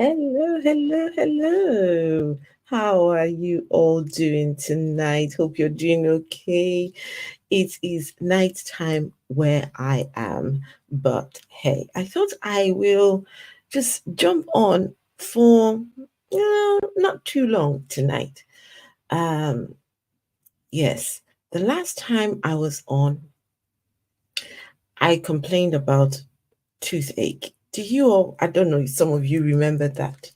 Hello, hello, hello. How are you all doing tonight? Hope you're doing okay. It is night time where I am, but hey, I thought I will just jump on for not too long tonight. Um, yes, the last time I was on, I complained about toothache. Do you all? I don't know if some of you remember that.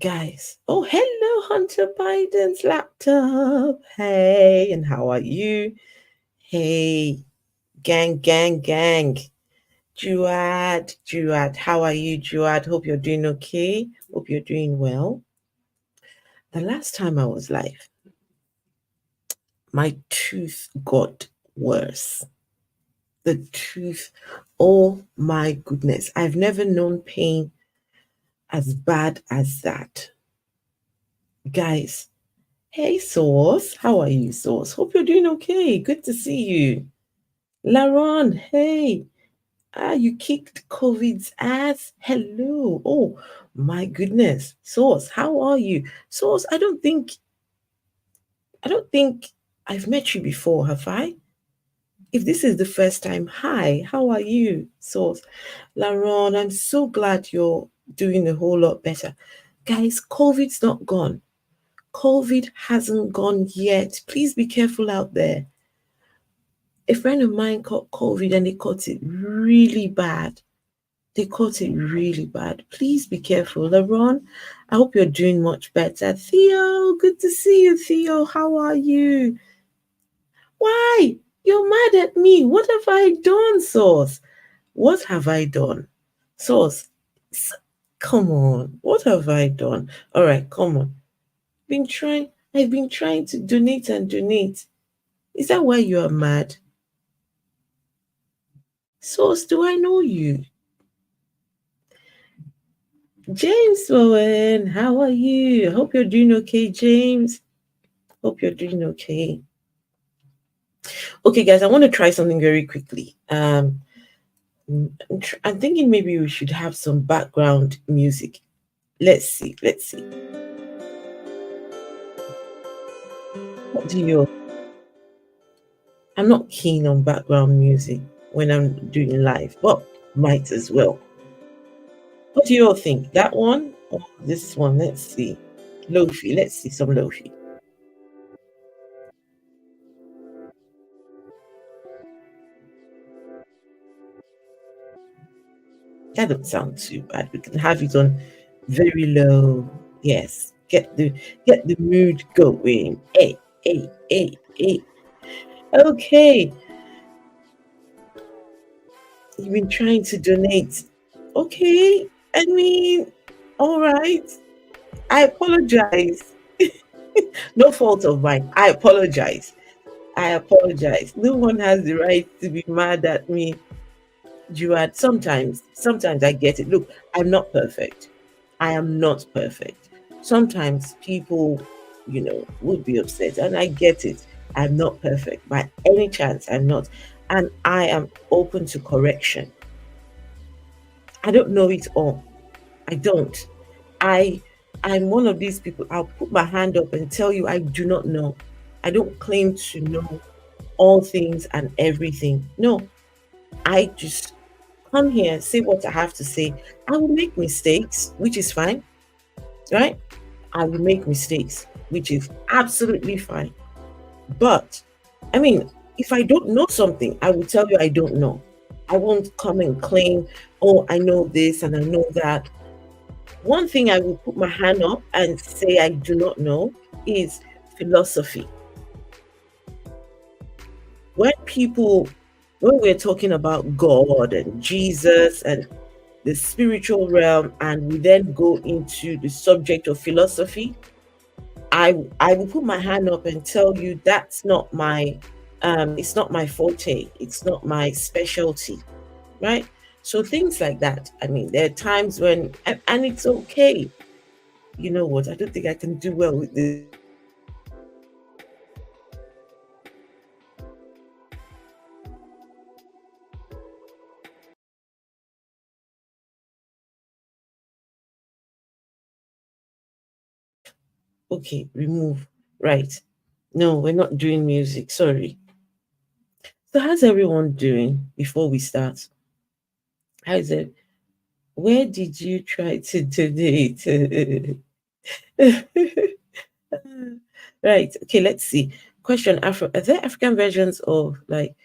Guys, oh, hello, Hunter Biden's laptop. Hey, and how are you? Hey, gang, gang, gang. Juad, how are you, Juad? Hope you're doing okay. Hope you're doing well. The last time I was live, my tooth got worse. The tooth, oh my goodness. I've never known pain as bad as that. Guys, hey, Sauce. How are you, Sauce? Hope you're doing okay. Good to see you. Laron, hey. You kicked COVID's ass. Hello. Oh, my goodness. Sauce, how are you? Sauce, I don't think I've met you before, have I? If this is the first time, hi, how are you, Sauce? Laron, I'm so glad you're doing a whole lot better. Guys, COVID's not gone. COVID hasn't gone yet. Please be careful out there. A friend of mine caught COVID and they caught it really bad. They caught it really bad. Please be careful. LeBron, I hope you're doing much better. Theo, good to see you, Theo. How are you? Why? You're mad at me. What have I done, Sauce? What have I done? Sauce, come on. What have I done? All right, come on. I've been trying to donate and donate. Is that why you are mad? Sauce, do I know you? James Bowen, how are you? Hope you're doing okay, James. Hope you're doing okay. Okay, guys, I want to try something very quickly. I'm thinking maybe we should have some background music. Let's see. Let's see. What do you? I'm not keen on background music when I'm doing live, but might as well. What do you all think? That one or this one? Let's see. Lofi. Let's see some Lofi. That don't sound too bad. We can have it on very low. Yes. Get the mood going. Hey, hey, hey, hey. Okay. You've been trying to donate. Okay. I mean, all right. I apologize. No fault of mine. I apologize. I apologize. No one has the right to be mad at me. Juad, sometimes I get it. Look, I'm not perfect. I am not perfect. Sometimes people, would be upset, and I get it. I'm not perfect by any chance. I'm not, and I am open to correction. I don't know it all. I don't. I I'm one of these people. I'll put my hand up and tell you I do not know. I don't claim to know all things and everything. No, I just come here, say what I have to say. I will make mistakes, which is fine, right? I will make mistakes, which is absolutely fine. But, I mean, if I don't know something, I will tell you I don't know. I won't come and claim, oh, I know this and I know that. One thing I will put my hand up and say I do not know is philosophy. When people, when we're talking about God and Jesus and the spiritual realm, and we then go into the subject of philosophy, I will put my hand up and tell you that's not my it's not my forte, it's not my specialty, right? So things like that. I mean, there are times when and it's okay. You know what? I don't think I can do well with this Okay, remove. Right. No, we're not doing music. Sorry. So, how's everyone doing before we start? How is it? Where did you try to donate? Right. Okay, let's see. Question: are there African versions of like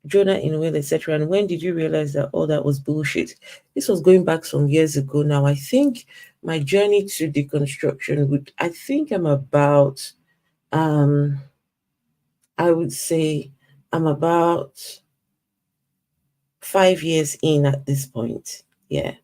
Jonah in Whale, etc.? And when did you realize that all that was bullshit? This was going back some years ago now. I think my journey to deconstruction would, I think I'm about, um, I would say I'm about 5 years in at this point. Yeah.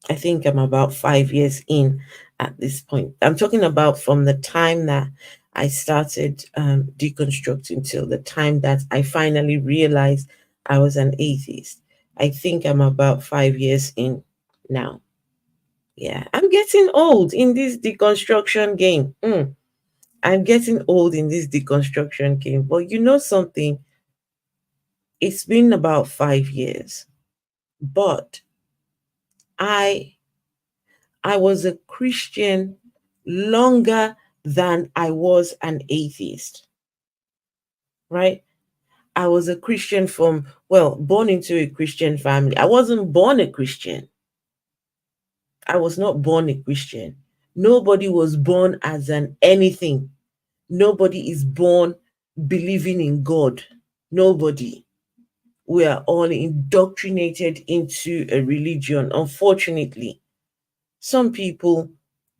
I think I'm about 5 years in at this point. I'm talking about from the time that I started deconstructing till the time that I finally realized I was an atheist. I think I'm about 5 years in now. Yeah, I'm getting old in this deconstruction game. I'm getting old in this deconstruction game. But you know something? It's been about 5 years, but I I was a Christian longer than I was an atheist, right? I was a Christian from, well, born into a Christian family. I wasn't born a Christian. I was not born a Christian. Nobody was born as an anything. Nobody is born believing in God. Nobody. We are all indoctrinated into a religion, unfortunately. Some people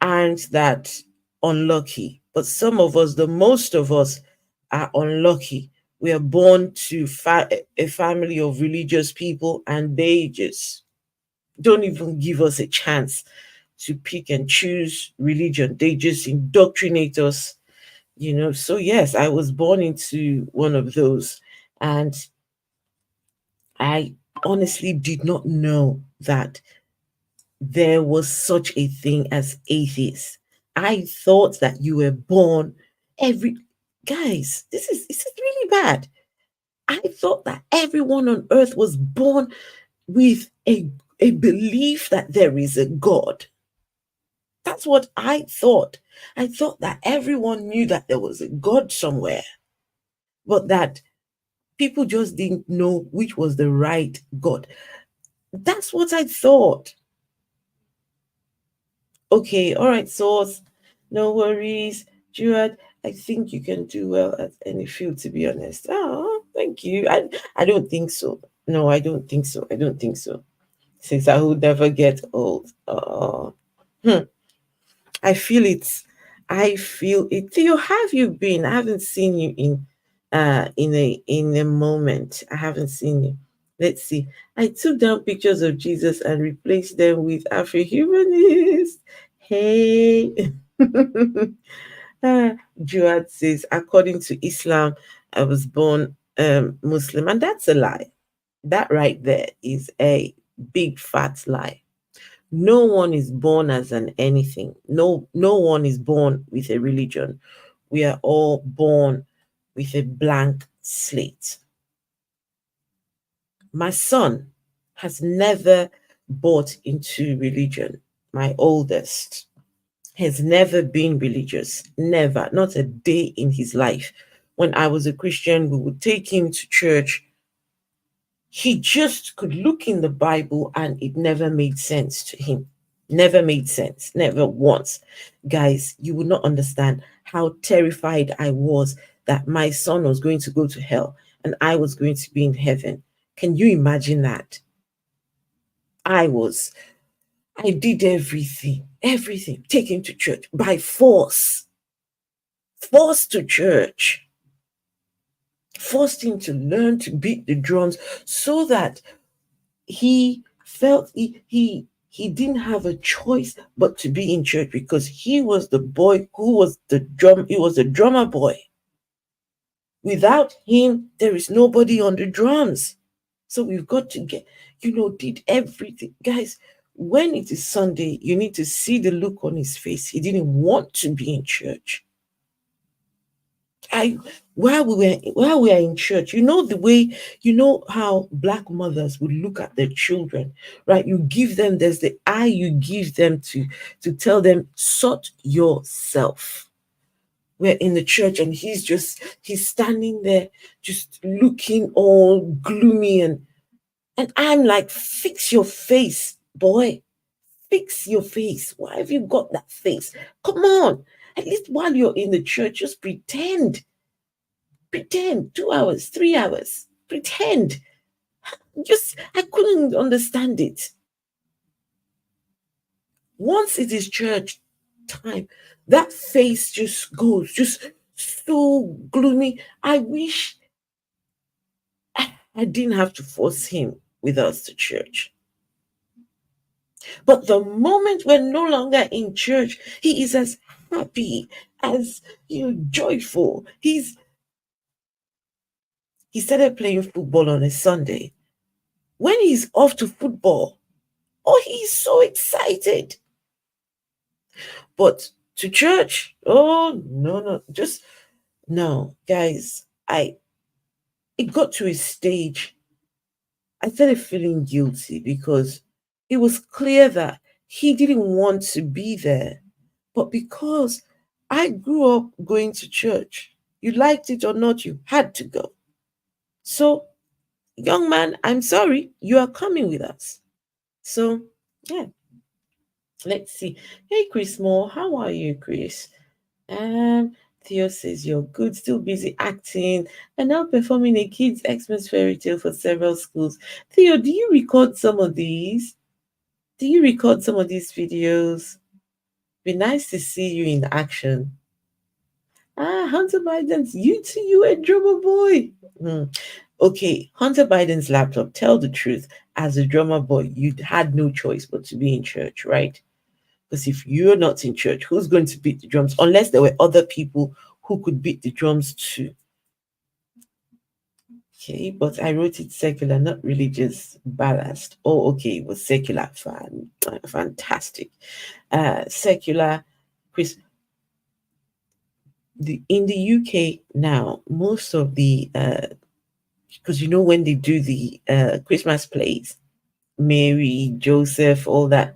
aren't that unlucky, but some of us, the most of us, are unlucky. We are born to a family of religious people, and they just don't even give us a chance to pick and choose religion. They just indoctrinate us, you know. So, yes, I was born into one of those, and I honestly did not know that there was such a thing as atheists. I thought that you were born every guys, this is really bad. I thought that everyone on earth was born with a belief that there is a God. That's what I thought. I thought that everyone knew that there was a God somewhere, but that people just didn't know which was the right God. That's what I thought. Okay, all right, source. No worries. Juad, I think you can do well at any field, to be honest. Oh, thank you. I don't think so. No, I don't think so. I don't think so. Since I would never get old. Oh, I feel it. I feel it. Theo, have you been? I haven't seen you in a moment. I haven't seen you. Let's see. I took down pictures of Jesus and replaced them with Afro-humanists. Hey. Juad says, according to Islam, I was born Muslim. And that's a lie. That right there is a big fat lie. No one is born as an anything. No one is born with a religion. We are all born with a blank slate. My son has never bought into religion. My oldest has never been religious. Never. Not a day in his life. When I was a Christian, we would take him to church. He just could look in the Bible and it never made sense to him. Never made sense. Never once. Guys, you would not understand how terrified I was that my son was going to go to hell and I was going to be in heaven. Can you imagine that? I was. I did everything, take him to church by force, forced to church, forced him to learn to beat the drums so that he felt he didn't have a choice but to be in church because he was the boy who was he was the drummer boy. Without him, there is nobody on the drums. So we've got to get, did everything. Guys, when it is Sunday, you need to see the look on his face. He didn't want to be in church. I while we are in church, you know the way, you know how black mothers would look at their children, right? You give them, there's the eye you give them to tell them sort yourself. We're in the church and he's standing there just looking all gloomy, and I'm like, fix your face, boy. Fix your face. Why have you got that face? Come on. At least while you're in the church, just pretend. Pretend 2 hours, 3 hours. Pretend. Just, I couldn't understand it. Once it is church time, that face just goes, just so gloomy. I wish I didn't have to force him with us to church. But the moment we're no longer in church, he is as happy, as joyful. He started playing football on a Sunday. When he's off to football, oh, he's so excited. But to church, oh no, no, just no, guys. It got to a stage. I started feeling guilty because it was clear that he didn't want to be there. But because I grew up going to church, you liked it or not, you had to go. So, young man, I'm sorry, you are coming with us. So, yeah, let's see. Hey, Chris Moore, how are you, Chris? Theo says you're good, still busy acting and now performing a kids' Xmas fairy tale for several schools. Theo, do you record some of these? Do you record some of these videos? Be nice to see you in action. Ah, Hunter Biden's you too, you a drummer boy. Hmm. Okay, Hunter Biden's laptop. Tell the truth. As a drummer boy, you had no choice but to be in church, right? Because if you're not in church, who's going to beat the drums? Unless there were other people who could beat the drums too. Okay, but I wrote it secular, not religious, balanced. Oh, okay, it was secular. Fantastic. Secular, Chris. In the UK now, most of the because when they do the Christmas plays, Mary, Joseph, all that,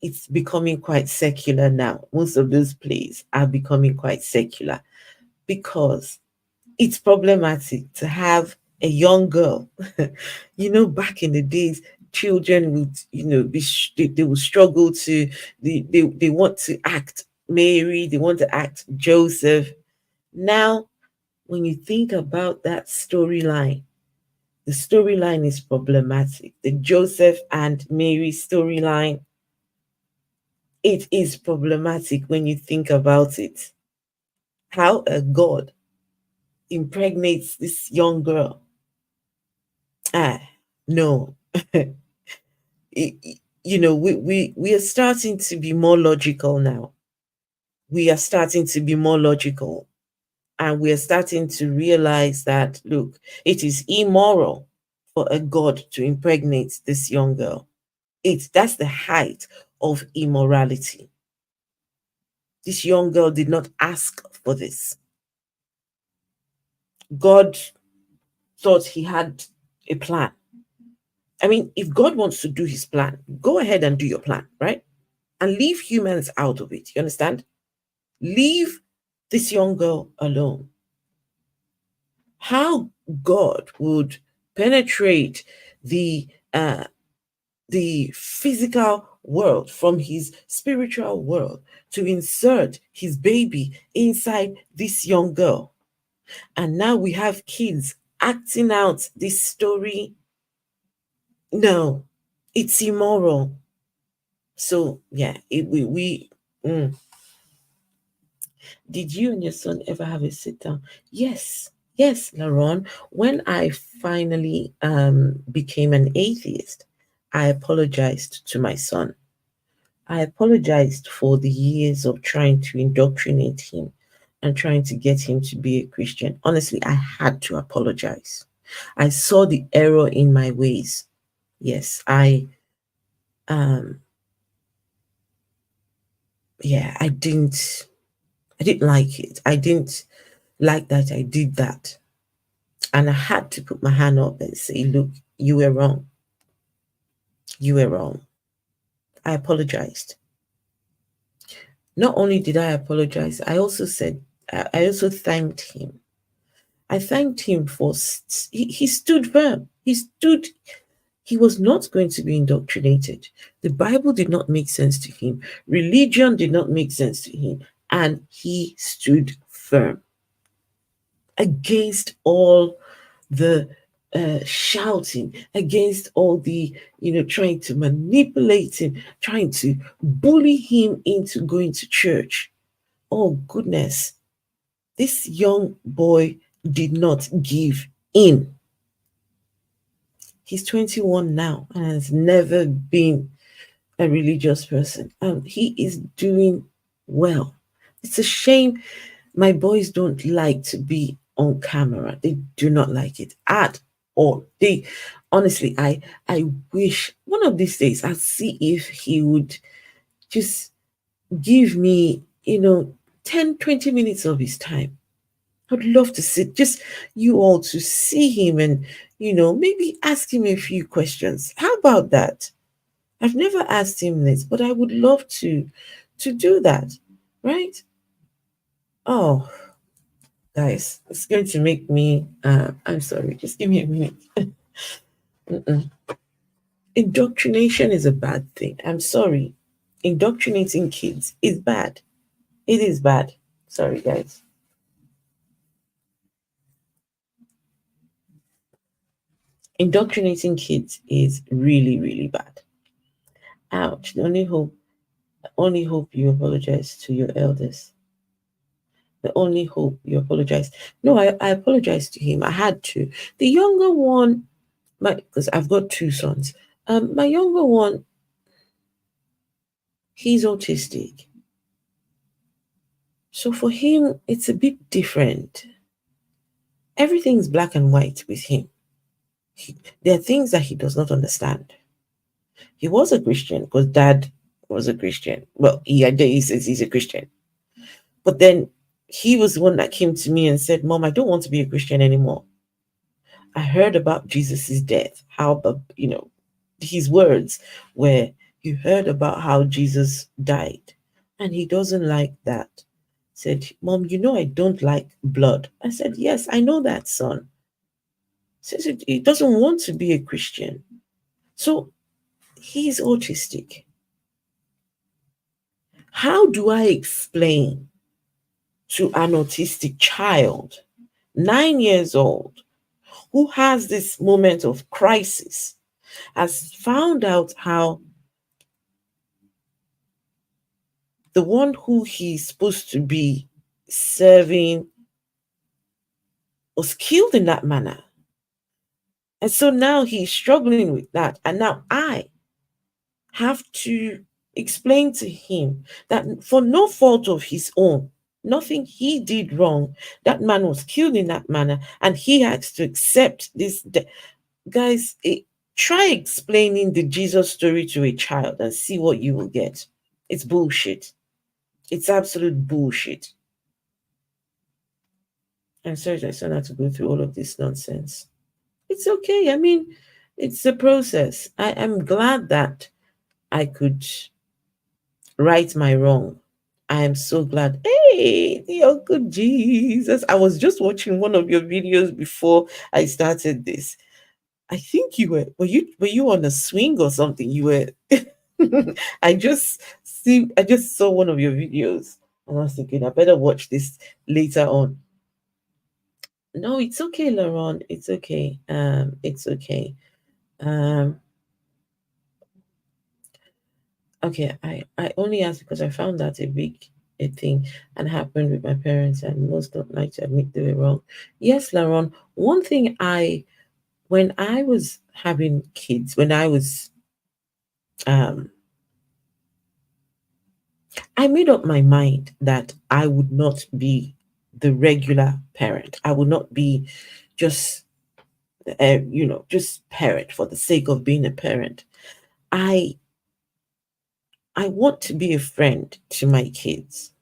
it's becoming quite secular now. Most of those plays are becoming quite secular because it's problematic to have a young girl. Back in the days, children would, they would struggle to, they want to act Mary, they want to act Joseph. Now, when you think about that storyline, the storyline is problematic. The Joseph and Mary storyline, it is problematic when you think about it. How a God impregnates this young girl. Ah, no. We are starting to be more logical now. We are starting to be more logical. And we are starting to realize that, look, it is immoral for a God to impregnate this young girl. That's the height of immorality. This young girl did not ask for this. God thought he had a plan. I mean, if God wants to do his plan, go ahead and do your plan, right? And leave humans out of it. You understand? Leave this young girl alone. How God would penetrate the physical world from his spiritual world to insert his baby inside this young girl. And now we have kids acting out this story. No, it's immoral. So yeah, mm. Did you and your son ever have a sit down? Yes, yes, Laron. When I finally became an atheist, I apologized to my son. I apologized for the years of trying to indoctrinate him and trying to get him to be a Christian. Honestly, I had to apologize. I saw the error in my ways. Yes, um I didn't like it. I didn't like that I did that. And I had to put my hand up and say, look, you were wrong. You were wrong. I apologized. Not only did I apologize, I also said, I also thanked him. I thanked him for, he stood firm. He was not going to be indoctrinated. The Bible did not make sense to him. Religion did not make sense to him. And he stood firm against all the shouting, against all the, trying to manipulate him, trying to bully him into going to church. Oh, goodness. This young boy did not give in. He's 21 now and has never been a religious person. He is doing well. It's a shame my boys don't like to be on camera. They do not like it at all. They honestly, I wish one of these days I'll see if he would just give me, 10, 20 minutes of his time. I'd love to sit, just you all to see him and, maybe ask him a few questions. How about that? I've never asked him this, but I would love to do that, right? Oh, guys, it's going to make me. I'm sorry, just give me a minute. Mm-mm. Indoctrination is a bad thing. I'm sorry. Indoctrinating kids is bad. It is bad. Sorry, guys. Indoctrinating kids is really, really bad. Ouch. The only hope you apologize to your elders. The only hope you apologize. No, I apologize to him. I had to. The younger one, because I've got two sons. My younger one, he's autistic. So for him, it's a bit different. Everything's black and white with him. There are things that he does not understand. He was a Christian because dad was a Christian. Well, he says he's a Christian. But then he was the one that came to me and said, Mom, I don't want to be a Christian anymore. I heard about Jesus's death, how, his words were, you heard about how Jesus died, and he doesn't like that. Said, Mom, I don't like blood. I said, yes, I know that, son. Says he doesn't want to be a Christian. So he's autistic. How do I explain to an autistic child, 9 years old, who has this moment of crisis, has found out how the one who he's supposed to be serving was killed in that manner. And so now he's struggling with that. And now I have to explain to him that for no fault of his own, nothing he did wrong, that man was killed in that manner, and he has to accept this. Guys, try explaining the Jesus story to a child and see what you will get. It's bullshit. It's absolute bullshit. I'm sorry that I still had to go through all of this nonsense. It's okay. I mean, it's a process. I am glad that I could right my wrong. I am so glad. Hey, the Uncle Jesus. I was just watching one of your videos before I started this. I think you were you on a swing or something? You were I just saw one of your videos and I was thinking I better watch this later on. No, it's okay, Laurent. It's okay. It's okay. Um, okay, I only asked because I found that a thing and happened with my parents, and most don't like to admit they were wrong. Yes, Laron. One thing when I was having kids, when um I made up my mind that I would not be the regular parent. I would not be just just parent for the sake of being a parent. I I want to be a friend to my kids.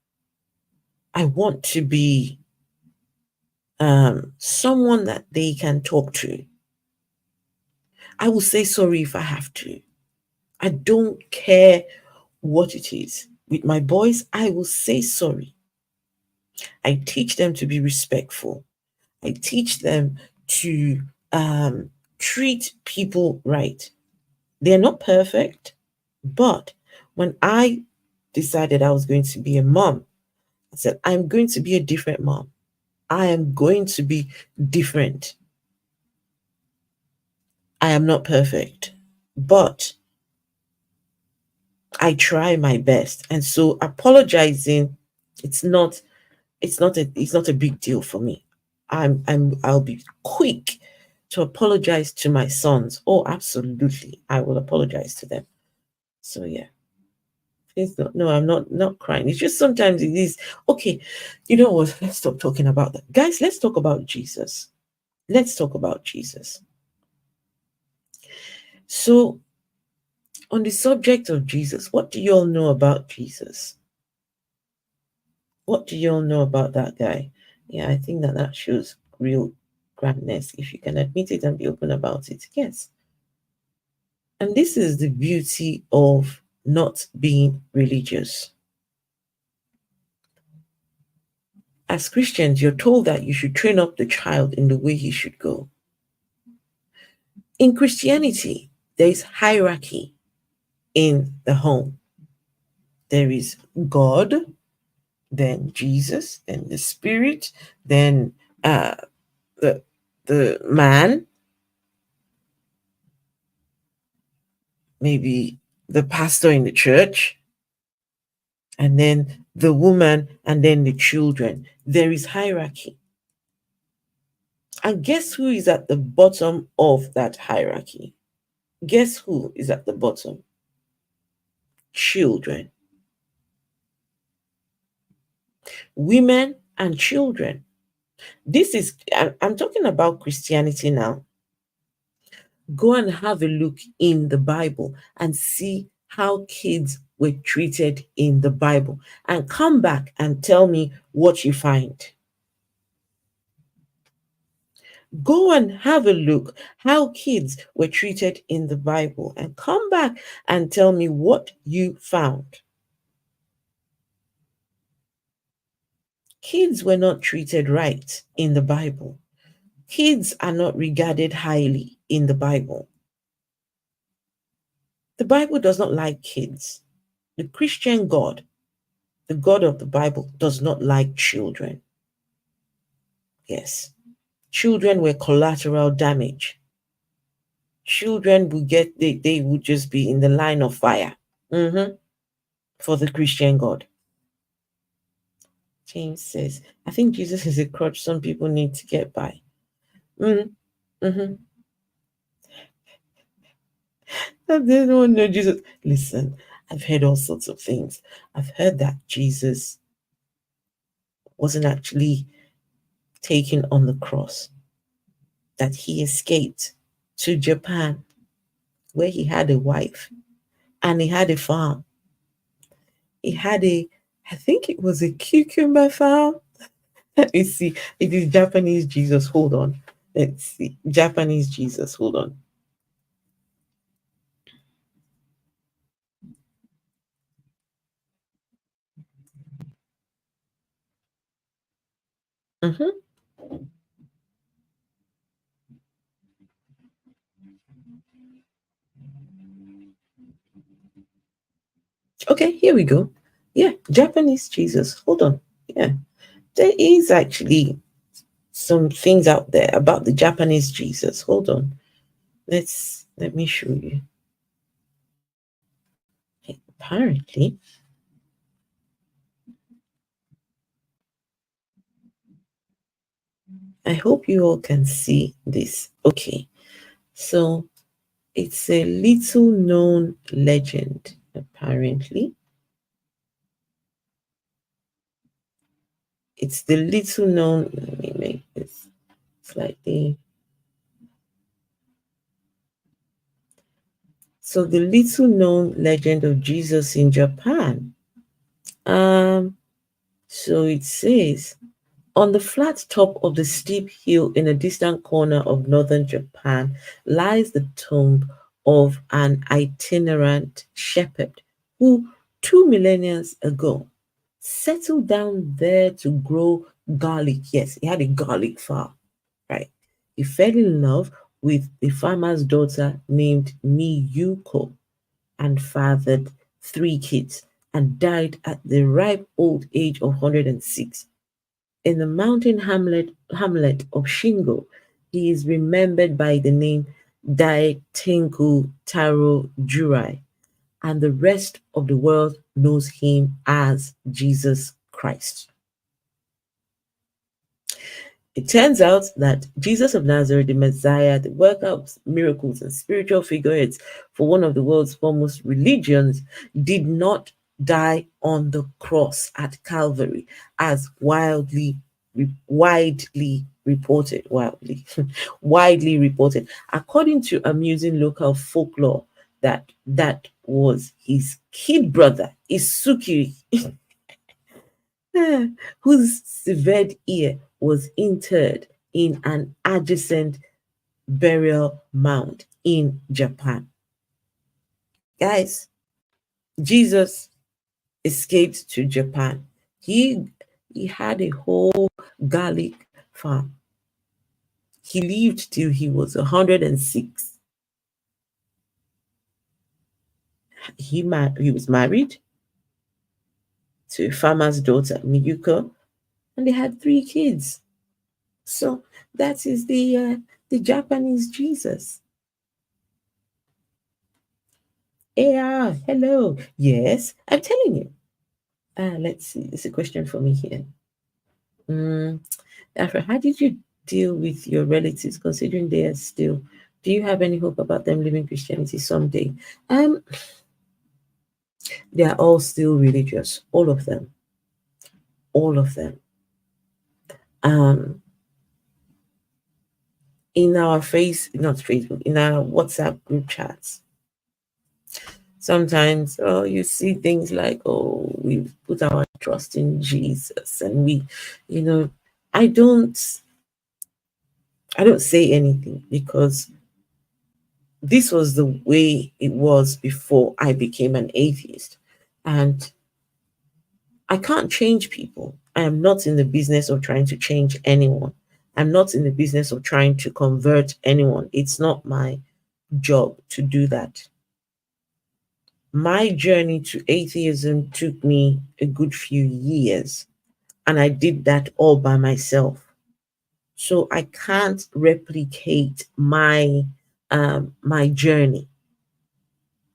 I want to be someone that they can talk to. I will say sorry if I have to. I don't care what it is. With my boys, I will say sorry. I teach them to be respectful. I teach them to treat people right. They're not perfect, but when I decided I was going to be a mom, I said, I'm going to be a different mom. I am going to be different. I am not perfect, but I try my best. And so apologizing, it's not it's not a big deal for me. I'll be quick to apologize to my sons. Oh, absolutely. I will apologize to them. So yeah. Please don't. No, I'm not crying. It's just sometimes it is okay. You know what? Let's stop talking about that. Guys, let's talk about Jesus. Let's talk about Jesus. So on the subject of Jesus, what do you all know about Jesus? What do you all know about that guy? Yeah, I think that shows real grandness if you can admit it and be open about it. Yes. And this is the beauty of not being religious. As Christians, you're told that you should train up the child in the way he should go. In Christianity, there is hierarchy in the home. There is God, then Jesus, then the Spirit, then the man, maybe the pastor in the church, and then the woman, and then the children. There is hierarchy. And guess who is at the bottom of that hierarchy? Guess who is at the bottom? Children. Women and children. This is, I'm talking about Christianity now. Go and have a look in the Bible and see how kids were treated in the Bible, and come back and tell me what you find. Go and have a look how kids were treated in the Bible, and come back and tell me what you found. Kids were not treated right in the Bible. Kids are not regarded highly in the Bible. The Bible does not like kids. The Christian God, the God of the Bible, does not like children. Yes. Children were collateral damage. Children would they would just be in the line of fire. For the Christian God. James says, I think Jesus is a crutch some people need to get by. Mm-hmm. They don't know Jesus. Listen, I've heard all sorts of things. I've heard that Jesus wasn't actually taken on the cross, that he escaped to Japan, where he had a wife and he had a farm. He had I think it was a cucumber farm. Let me see. It is Japanese Jesus. Hold on. Let's see. Japanese Jesus. Hold on. Mm-hmm. Okay, here we go. Yeah, Japanese Jesus. Hold on. Yeah, there is actually some things out there about the Japanese Jesus. Hold on. Let me show you. Apparently, I hope you all can see this. Okay, so it's a little known legend, apparently. It's the little known, let me make this slightly. So the little known legend of Jesus in Japan. So it says On the flat top of the steep hill in a distant corner of northern Japan lies the tomb of an itinerant shepherd who, 2 millennia ago, settled down there to grow garlic. Yes, he had a garlic farm, right? He fell in love with a farmer's daughter named Miyuko and fathered 3 kids and died at the ripe old age of 106. In the mountain hamlet of Shingo, he is remembered by the name Daitenku Taro Jurai, and the rest of the world knows him as Jesus Christ. It turns out that Jesus of Nazareth, the Messiah, the worker of miracles and spiritual figureheads for one of the world's foremost religions, did not die on the cross at Calvary, as widely reported. Widely reported. According to amusing local folklore, that was his kid brother, Isuki, whose severed ear was interred in an adjacent burial mound in Japan. Guys, Jesus escaped to Japan. He he had a whole garlic farm. He lived till he was 106. He was married to a farmer's daughter, Miyuko, and they had 3 kids. So that is the Japanese Jesus. Yeah, hello. Yes, I'm telling you. Let's see. There's a question for me here. Mm, Afra, how did you deal with your relatives, considering they are still? Do you have any hope about them leaving Christianity someday? Um, they are all still religious, all of them, all of them. Um, in our not Facebook, in our WhatsApp group chats, sometimes you see things like, oh, we put our trust in Jesus, and we, you know, I don't, I don't say anything because this was the way it was before I became an atheist. And I can't change people. I am not in the business of trying to change anyone. I'm not in the business of trying to convert anyone. It's not my job to do that. My journey to atheism took me a good few years, and I did that all by myself. So I can't replicate my journey.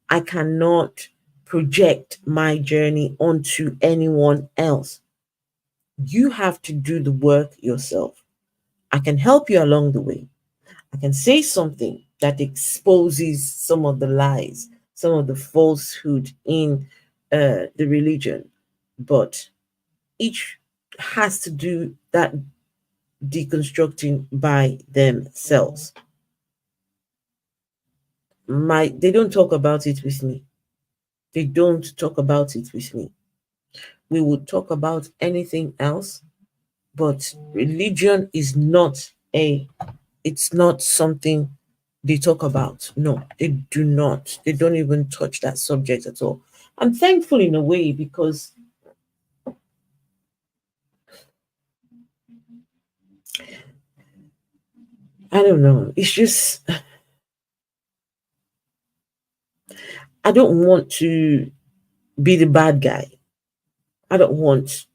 I cannot project my journey onto anyone else. You have to do the work yourself. I can help you along the way. I can say something that exposes some of the lies, some of the falsehood in the religion, but each has to do that deconstructing by themselves. They don't talk about it with me. They don't talk about it with me. We would talk about anything else, but religion is not a it's not something they talk about. No, they do not. They don't even touch that subject at all. I'm thankful in a way because I don't know. It's just I don't want to be the bad guy. I don't want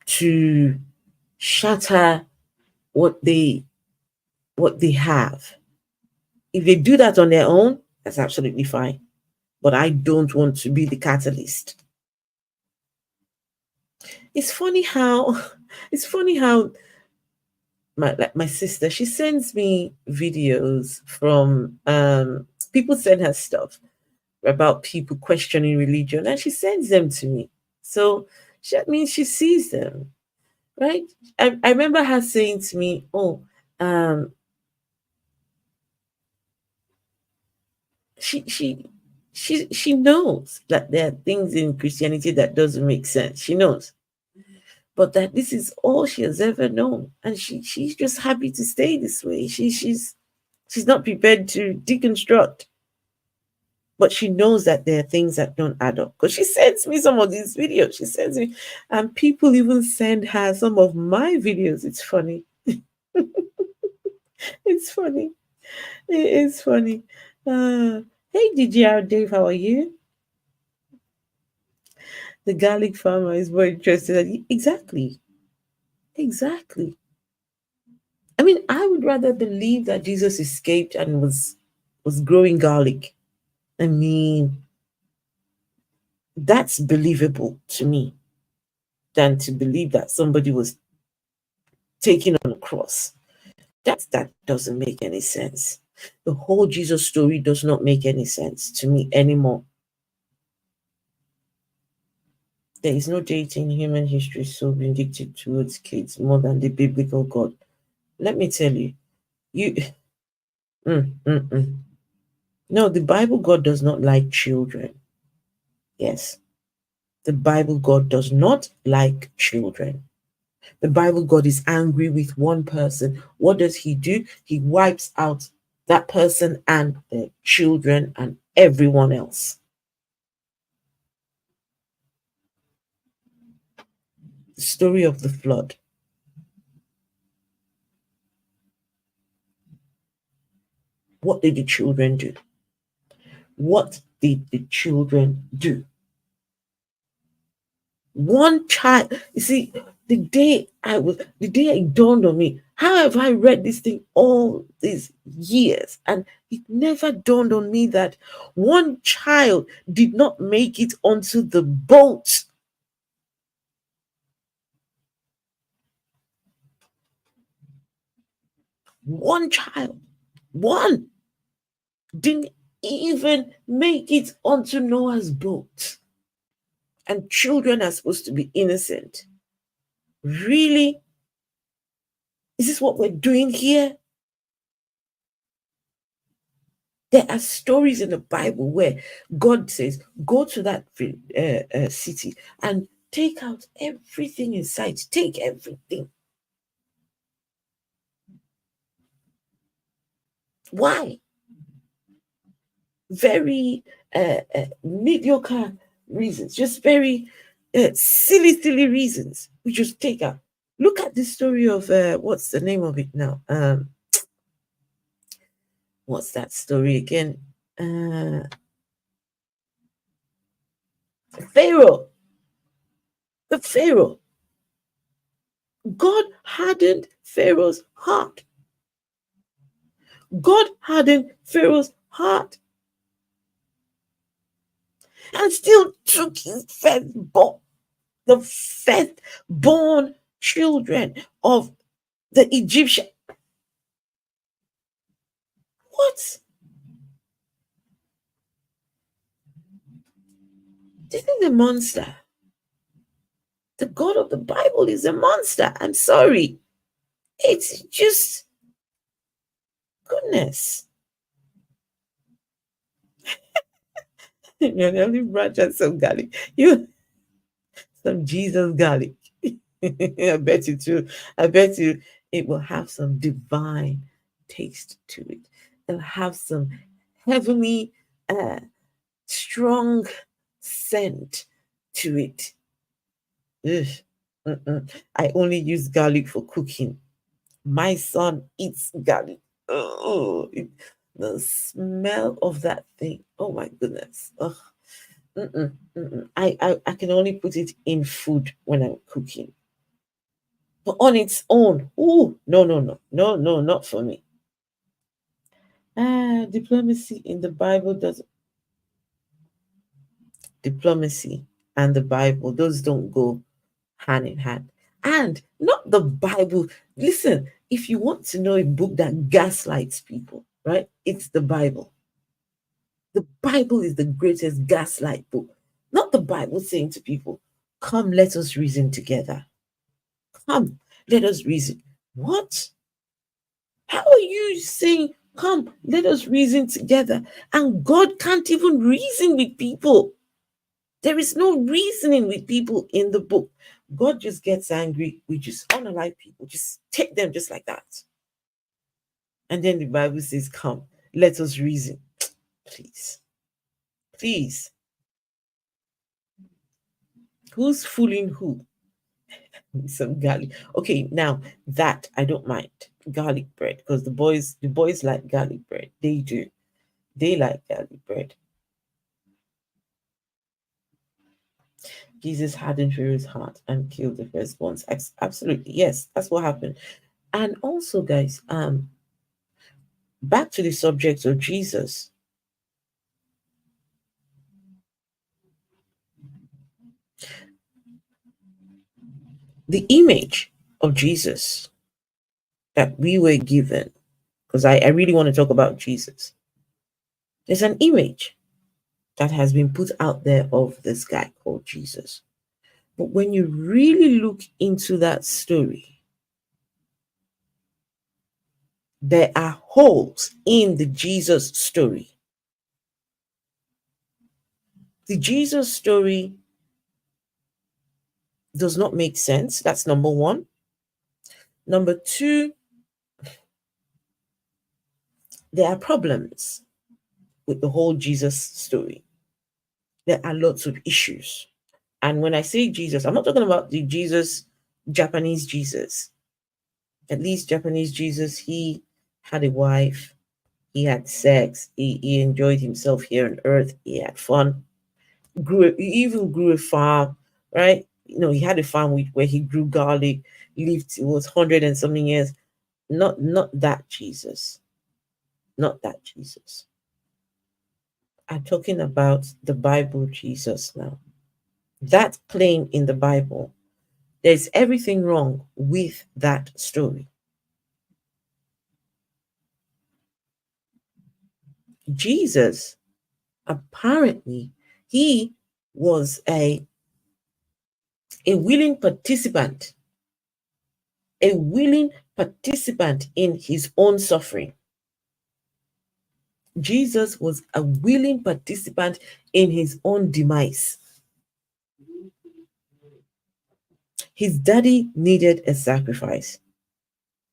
to shatter what they have. If they do that on their own, that's absolutely fine. But I don't want to be the catalyst. It's funny how it's funny how my sister, she sends me videos from people send her stuff about people questioning religion, and she sends them to me. So that means she sees them, right? I remember her saying to me, oh, um she she she knows that there are things in Christianity that doesn't make sense. She knows. but that this is all she has ever known, and she's just happy to stay this way. She's not prepared to deconstruct, but she knows that there are things that don't add up. Because she sends me some of these videos. She sends me, and people even send her some of my videos. It's funny. It's funny. It is funny. Hey, DGR Dave, how are you? The garlic farmer is more interested. Exactly. Exactly. I mean, I would rather believe that Jesus escaped and was growing garlic. I mean, that's believable to me than to believe that somebody was taken on a cross. That doesn't make any sense. The whole Jesus story does not make any sense to me anymore. There is no deity in human history so vindictive towards kids more than the biblical God. Let me tell you, you mm, mm, mm. No, the Bible God does not like children. Yes, the Bible God does not like children. The Bible God is angry with one person. What does he do? He wipes out that person and their children and everyone else. The story of the flood. What did the children do? What did the children do? One child, you see, the day it dawned on me, how have I read this thing all these years? And it never dawned on me that one child did not make it onto the boat. One child, one didn't even make it onto Noah's boat. And children are supposed to be innocent. Really? Is this what we're doing here? There are stories in the Bible where God says, go to that city and take out everything in sight. Take everything. Why? Very mediocre reasons, just very silly, silly reasons. We just take out. Look at the story of what's the name of it now? What's that story again? Pharaoh. The Pharaoh. God hardened Pharaoh's heart. God hardened Pharaoh's heart and still took his firstborn, the firstborn children of the Egyptian. What? This is a monster. The God of the Bible is a monster. I'm sorry. It's just goodness. You only branch out some garlic. You some Jesus garlic. I bet you too. I bet you it will have some divine taste to it. It'll have some heavenly, strong scent to it. Ugh. Mm-mm. I only use garlic for cooking. My son eats garlic. Oh, the smell of that thing. Oh my goodness. Ugh. Mm-mm, mm-mm. I can only put it in food when I'm cooking. But on its own, oh no, no, no, no, no, not for me. Diplomacy in the Bible does diplomacy and the Bible, those don't go hand in hand. And not the Bible. Listen, if you want to know a book that gaslights people, right? It's the Bible. The Bible is the greatest gaslight book. Not the Bible saying to people, come, let us reason together. Come, let us reason. What? How are you saying, come, let us reason together? And God can't even reason with people. There is no reasoning with people in the book. God just gets angry. We just unalive people, just take them just like that. And then the Bible says, come, let us reason. Please, please. Who's fooling who? Some garlic. Okay, now that I don't mind garlic bread because the boys like garlic bread. They do. They like garlic bread. Jesus hardened Pharaoh's heart and killed the firstborns. Absolutely, yes, that's what happened. And also, guys, back to the subject of Jesus. The image of Jesus that we were given, because I really want to talk about Jesus. There's an image that has been put out there of this guy called Jesus. But when you really look into that story, there are holes in the Jesus story. The Jesus story does not make sense. That's number one. Number two, there are problems with the whole Jesus story. There are lots of issues. And when I say Jesus, I'm not talking about the Jesus, Japanese Jesus. At least Japanese Jesus, he had a wife, he had sex, he enjoyed himself here on earth, he had fun, he even grew a farm, right? He had a farm where he grew garlic, lived, it was 100 and something years. Not that Jesus. Not that Jesus. I'm talking about the Bible Jesus now. That claim in the Bible, there's everything wrong with that story. Jesus, apparently, he was a willing participant, a willing participant in his own suffering. Jesus was a willing participant in his own demise. His daddy needed a sacrifice,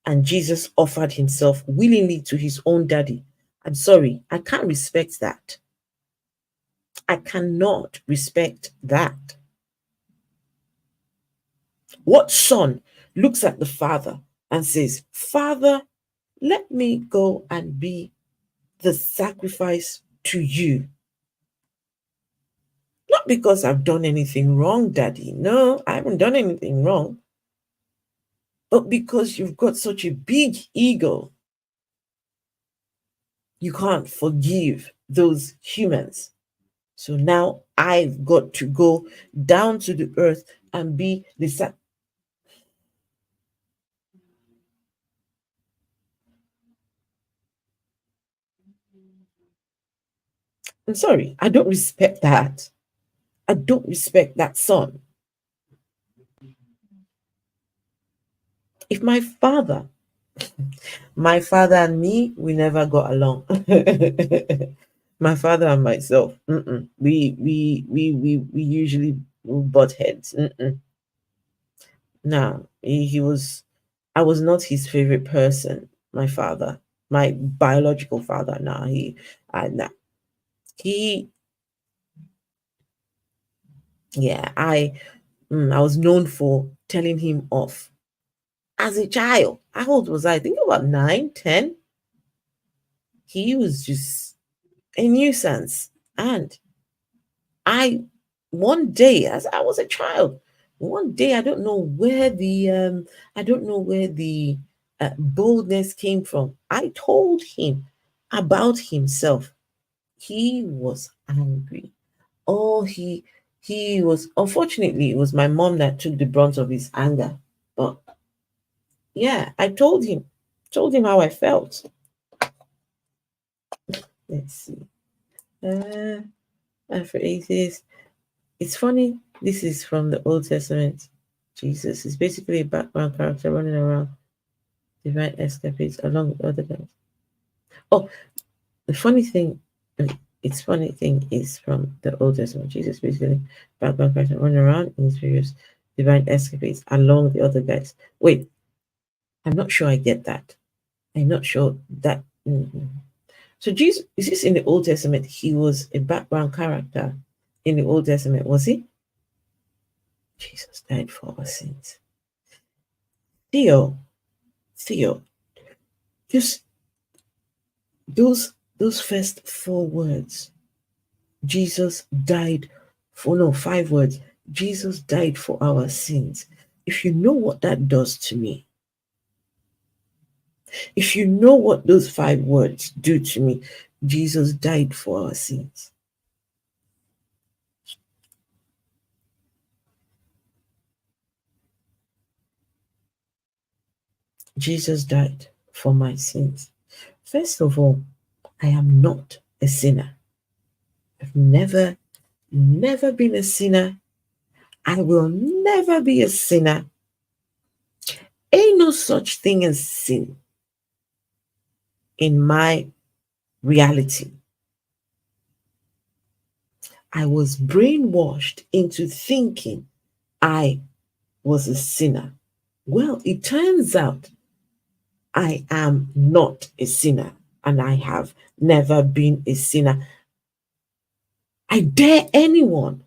and Jesus offered himself willingly to his own daddy. I'm sorry, I can't respect that. I cannot respect that. What son looks at the father and says, Father, let me go and be the sacrifice to you? Not because I've done anything wrong, Daddy. No, I haven't done anything wrong. But because you've got such a big ego, you can't forgive those humans. So now I've got to go down to the earth and be the I'm sorry, I don't respect that. I don't respect that son. If my father and me, we never got along. My father and myself, we usually butt heads. No, he was. I was not his favorite person. My father, my biological father. Nah, nah, he, yeah, I was known for telling him off as a child. How old was I? I think about 9, 10. He was just a nuisance, and I one day, as I was a child, one day I don't know where the boldness came from. I told him about himself. He was angry. Oh, he was, unfortunately, it was my mom that took the brunt of his anger. But yeah, I told him how I felt. Let's see. And for atheists, it's funny. This is from the Old Testament. Jesus is basically a background character running around divine escapades along with other guys. Oh, the funny thing, it's funny thing is from the Old Testament. Jesus basically background character running around in his various divine escapades along the other guys. Wait, I'm not sure I get that. I'm not sure that. So Jesus, is this in the Old Testament? He was a background character in the Old Testament, was he? Jesus died for our sins. Theo, Theo, just those first four words. Jesus died for, no, five words. Jesus died for our sins. If you know what that does to me, if you know what those five words do to me, Jesus died for our sins. Jesus died for my sins. First of all, I am not a sinner. I've never been a sinner. I will never be a sinner. Ain't no such thing as sin in my reality. I was brainwashed into thinking I was a sinner. Well, it turns out I am not a sinner and I have never been a sinner. I dare anyone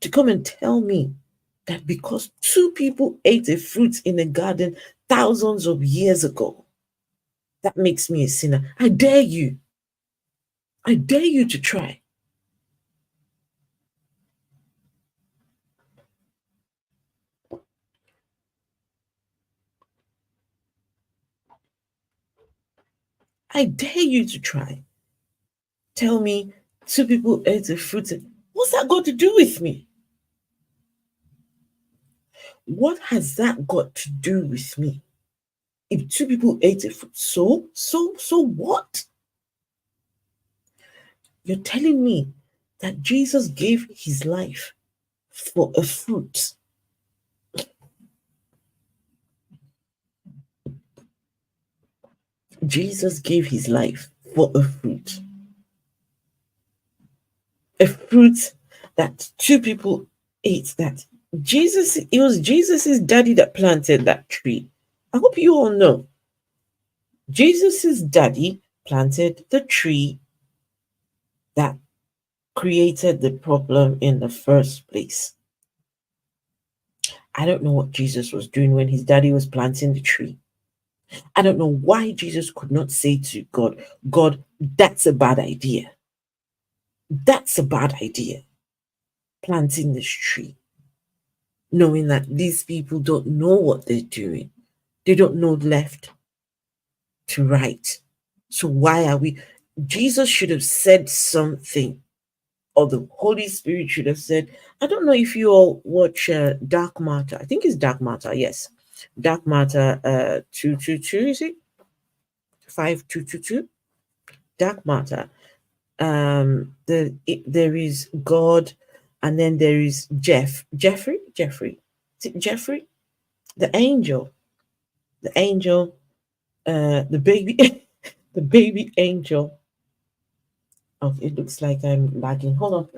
to come and tell me that because two people ate a fruit in a garden thousands of years ago, that makes me a sinner. I dare you. I dare you to try. I dare you to try. Tell me two people ate a fruit. What's that got to do with me? What has that got to do with me? If two people ate a fruit, so what? You're telling me that Jesus gave his life for a fruit. Jesus gave his life for a fruit. A fruit that two people ate, that Jesus, it was Jesus's daddy that planted that tree. I hope you all know. Jesus's daddy planted the tree that created the problem in the first place. I don't know what Jesus was doing when his daddy was planting the tree. I don't know why Jesus could not say to God, God, that's a bad idea. That's a bad idea. Planting this tree, knowing that these people don't know what they're doing. They don't know left to right. So why are we? Jesus should have said something, or the Holy Spirit should have said. I don't know if you all watch Dark Matter. I think it's Dark Matter. Yes, Dark Matter 222. Is it 5222? Dark Matter. There is God, and then there is Jeffrey. Is it Jeffrey? The angel. The angel. The baby. The baby angel. Oh, it looks like I'm lagging. Hold on.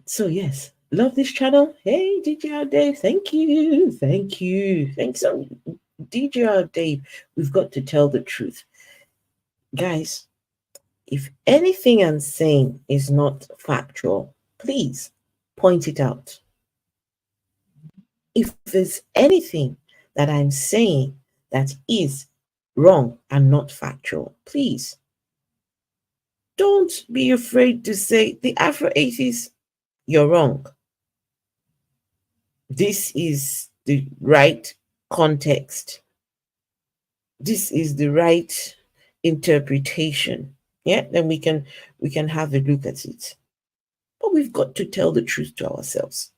So yes, love this channel. Hey, DJR Dave, thank you, thanks. So, DJR Dave, we've got to tell the truth, guys. If anything I'm saying is not factual, please point it out. If there's anything that I'm saying that is wrong and not factual, please don't be afraid to say the Afro 80s, you're wrong. This is the right context. This is the right interpretation. Yeah, then we can have a look at it. But we've got to tell the truth to ourselves.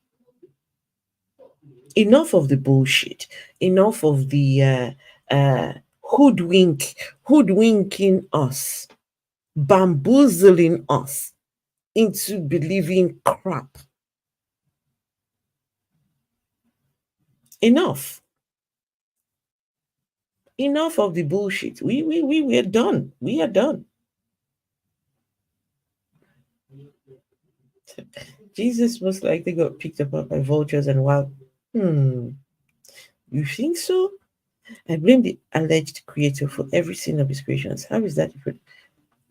Enough of the bullshit. Enough of the hoodwinking us, bamboozling us into believing crap. Enough. Enough of the bullshit. We're done. We are done. Jesus most likely got picked up by vultures and wild. Hmm. You think so? I blame the alleged creator for every sin of his creations. How is that different?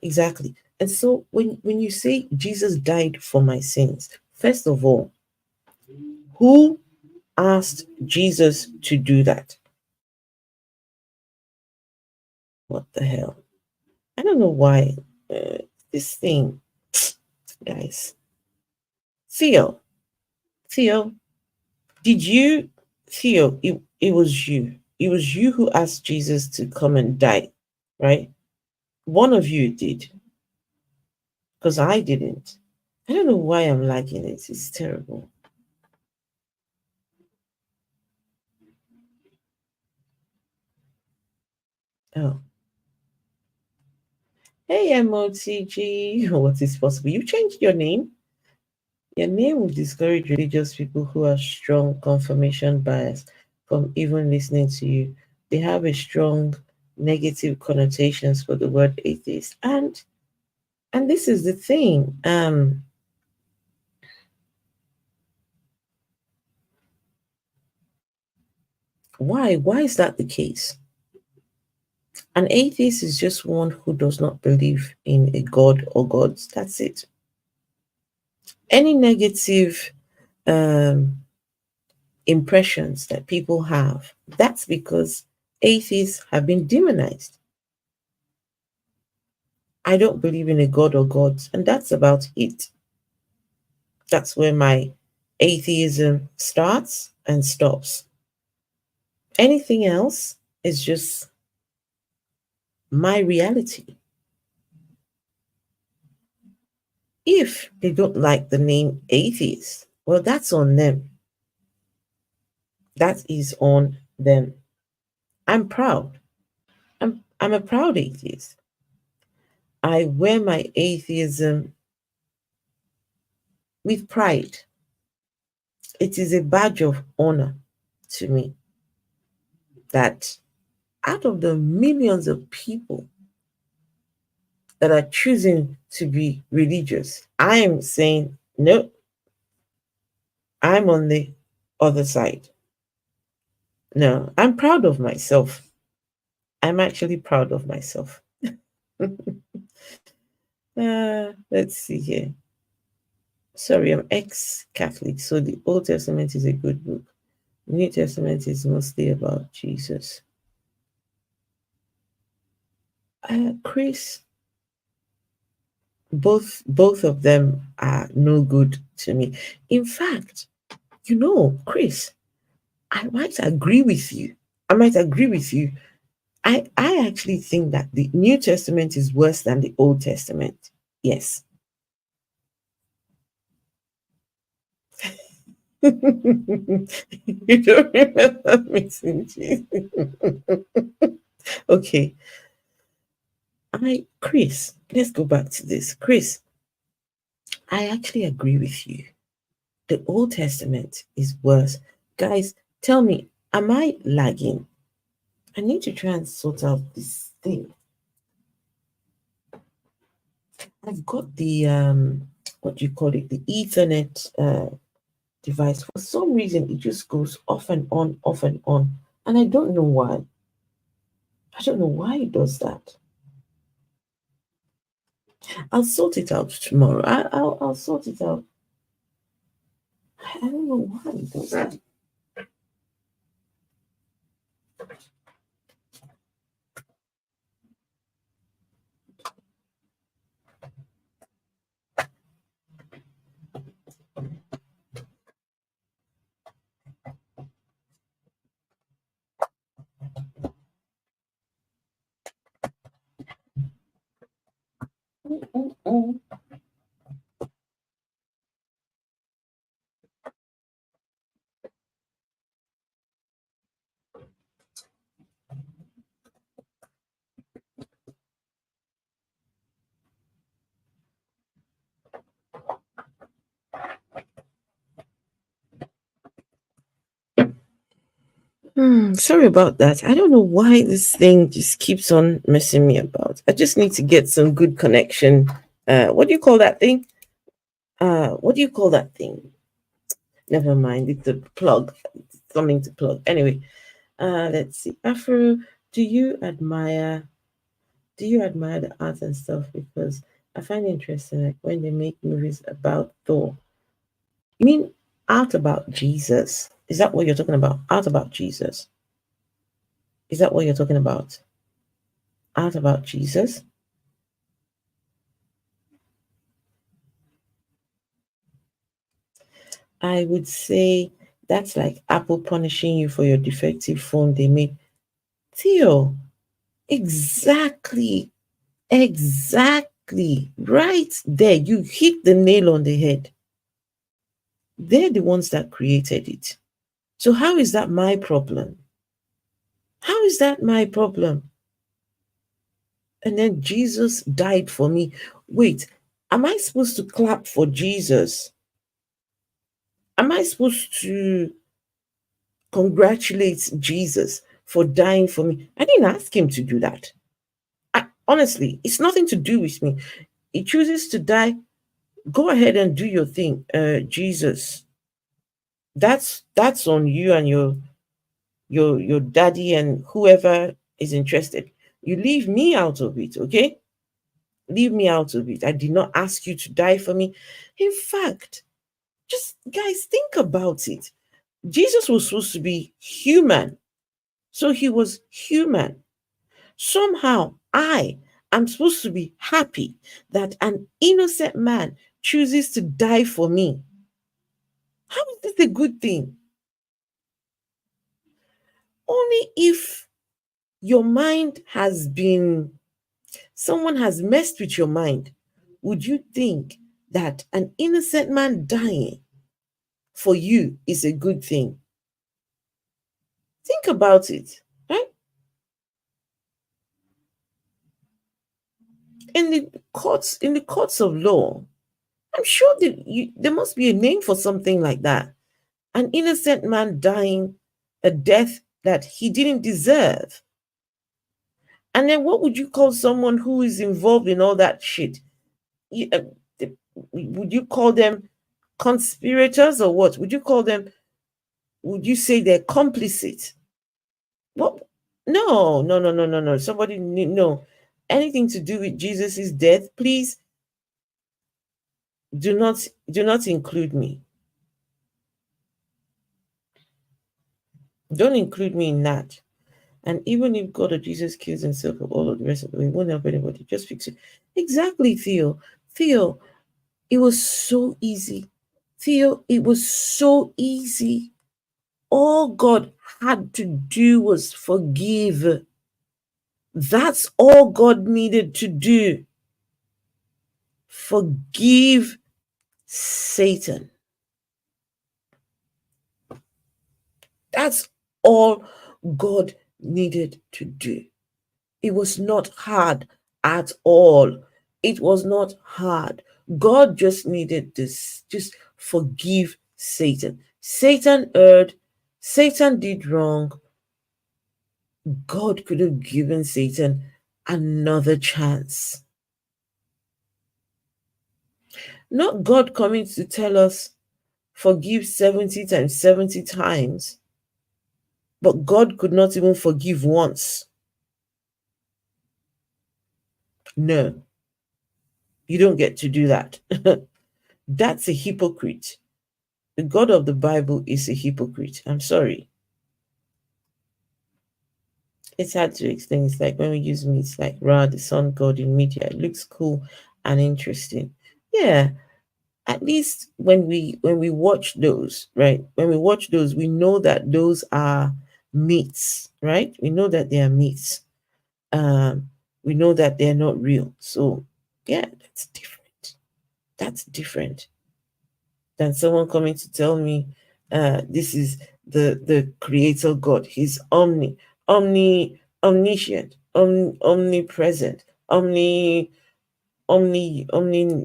Exactly. And so when you say Jesus died for my sins, first of all, who asked Jesus to do that? What the hell? I don't know why this thing, guys. Theo, Theo, did you, Theo? It was you. It was you who asked Jesus to come and die, right? One of you did, because I didn't. I don't know why I'm liking it. It's terrible. Oh, hey, MOTG. What is possible? You changed your name. Your name will discourage religious people who have strong confirmation bias from even listening to you. They have a strong negative connotations for the word atheist. And this is the thing. Why? Why is that the case? An atheist is just one who does not believe in a god or gods. That's it. Any negative um, impressions that people have, that's because atheists have been demonized. I don't believe in a god or gods, and that's about it. That's where my atheism starts and stops. Anything else is just my reality. If they don't like the name atheist, well, that's on them. That is on them. I'm proud. I'm a proud atheist. I wear my atheism with pride. It is a badge of honor to me that out of the millions of people that are choosing to be religious, I am saying, no, I'm on the other side. No, I'm proud of myself. I'm actually proud of myself. Let's see here. Sorry, I'm ex Catholic, so the Old Testament is a good book. The New Testament is mostly about Jesus. Chris, both of them are no good to me. In fact, Chris, I might agree with you. I might agree with you. I actually think that the New Testament is worse than the Old Testament. Yes. You don't remember missing Jesus. Okay. Chris, let's go back to this. Chris, I actually agree with you. The Old Testament is worse. Guys, tell me, am I lagging? I need to try and sort out this thing. I've got the what do you call it? The Ethernet device. For some reason it just goes off and on, off and on. And I don't know why. I don't know why it does that. I'll sort it out tomorrow. I'll sort it out. I don't know why it does that. Mm. Sorry about that. I don't know why this thing just keeps on messing me about. I just need to get some good connection. What do you call that thing? What do you call that thing? Never mind. It's a plug. Something to plug. Anyway, let's see. Afro, do you admire the art and stuff? Because I find it interesting, like when they make movies about Thor. You mean art about Jesus? Is that what you're talking about? Art about Jesus? Is that what you're talking about? Art about Jesus? I would say that's like Apple punishing you for your defective phone they made. Theo, exactly, exactly. Right there, you hit the nail on the head. They're the ones that created it. So, how is that my problem? How is that my problem? And then Jesus died for me. Wait, am I supposed to clap for Jesus? Am I supposed to congratulate Jesus for dying for me? I didn't ask him to do that. Honestly, it's nothing to do with me. He chooses to die. Go ahead and do your thing, Jesus. That's on you and your daddy and whoever is interested. You leave me out of it, okay? Leave me out of it. I did not ask you to die for me. In fact, just guys, think about it. Jesus was supposed to be human. So he was human. Somehow I am supposed to be happy that an innocent man chooses to die for me. How is this a good thing? Only if your mind has been, someone has messed with your mind, would you think that an innocent man dying for you is a good thing? Think about it, right? In the courts of law, I'm sure that there must be a name for something like that. An innocent man dying a death that he didn't deserve. And then what would you call someone who is involved in all that shit? You- uh, would you call them conspirators or what? Would you say they're complicit? What? No, no, no, no, no, no. No. Anything to do with Jesus's death, please do not include me. Don't include me in that. And even if God or Jesus kills himself or all of the rest of the way, it won't help anybody. Just fix it. Exactly, Theo. Theo, it was so easy. Theo, it was so easy. All God had to do was forgive. That's all God needed to do. Forgive Satan. That's all God needed to do. It was not hard at all. It was not hard. God just needed this. Just forgive Satan. Satan erred. Satan did wrong. God could have given Satan another chance. Not God coming to tell us, forgive 70 times, 70 times. But God could not even forgive once. No, you don't get to do that. That's a hypocrite. The God of the Bible is a hypocrite. I'm sorry. It's hard to explain. It's like when we use meats like Ra, the sun god in media, it looks cool and interesting. Yeah, at least when we watch those, right? When we watch those, we know that those are myths, right? We know that they are myths. We know that they're not real. So yeah, that's different. That's different than someone coming to tell me this is the creator God. He's omniscient, omnipresent, omni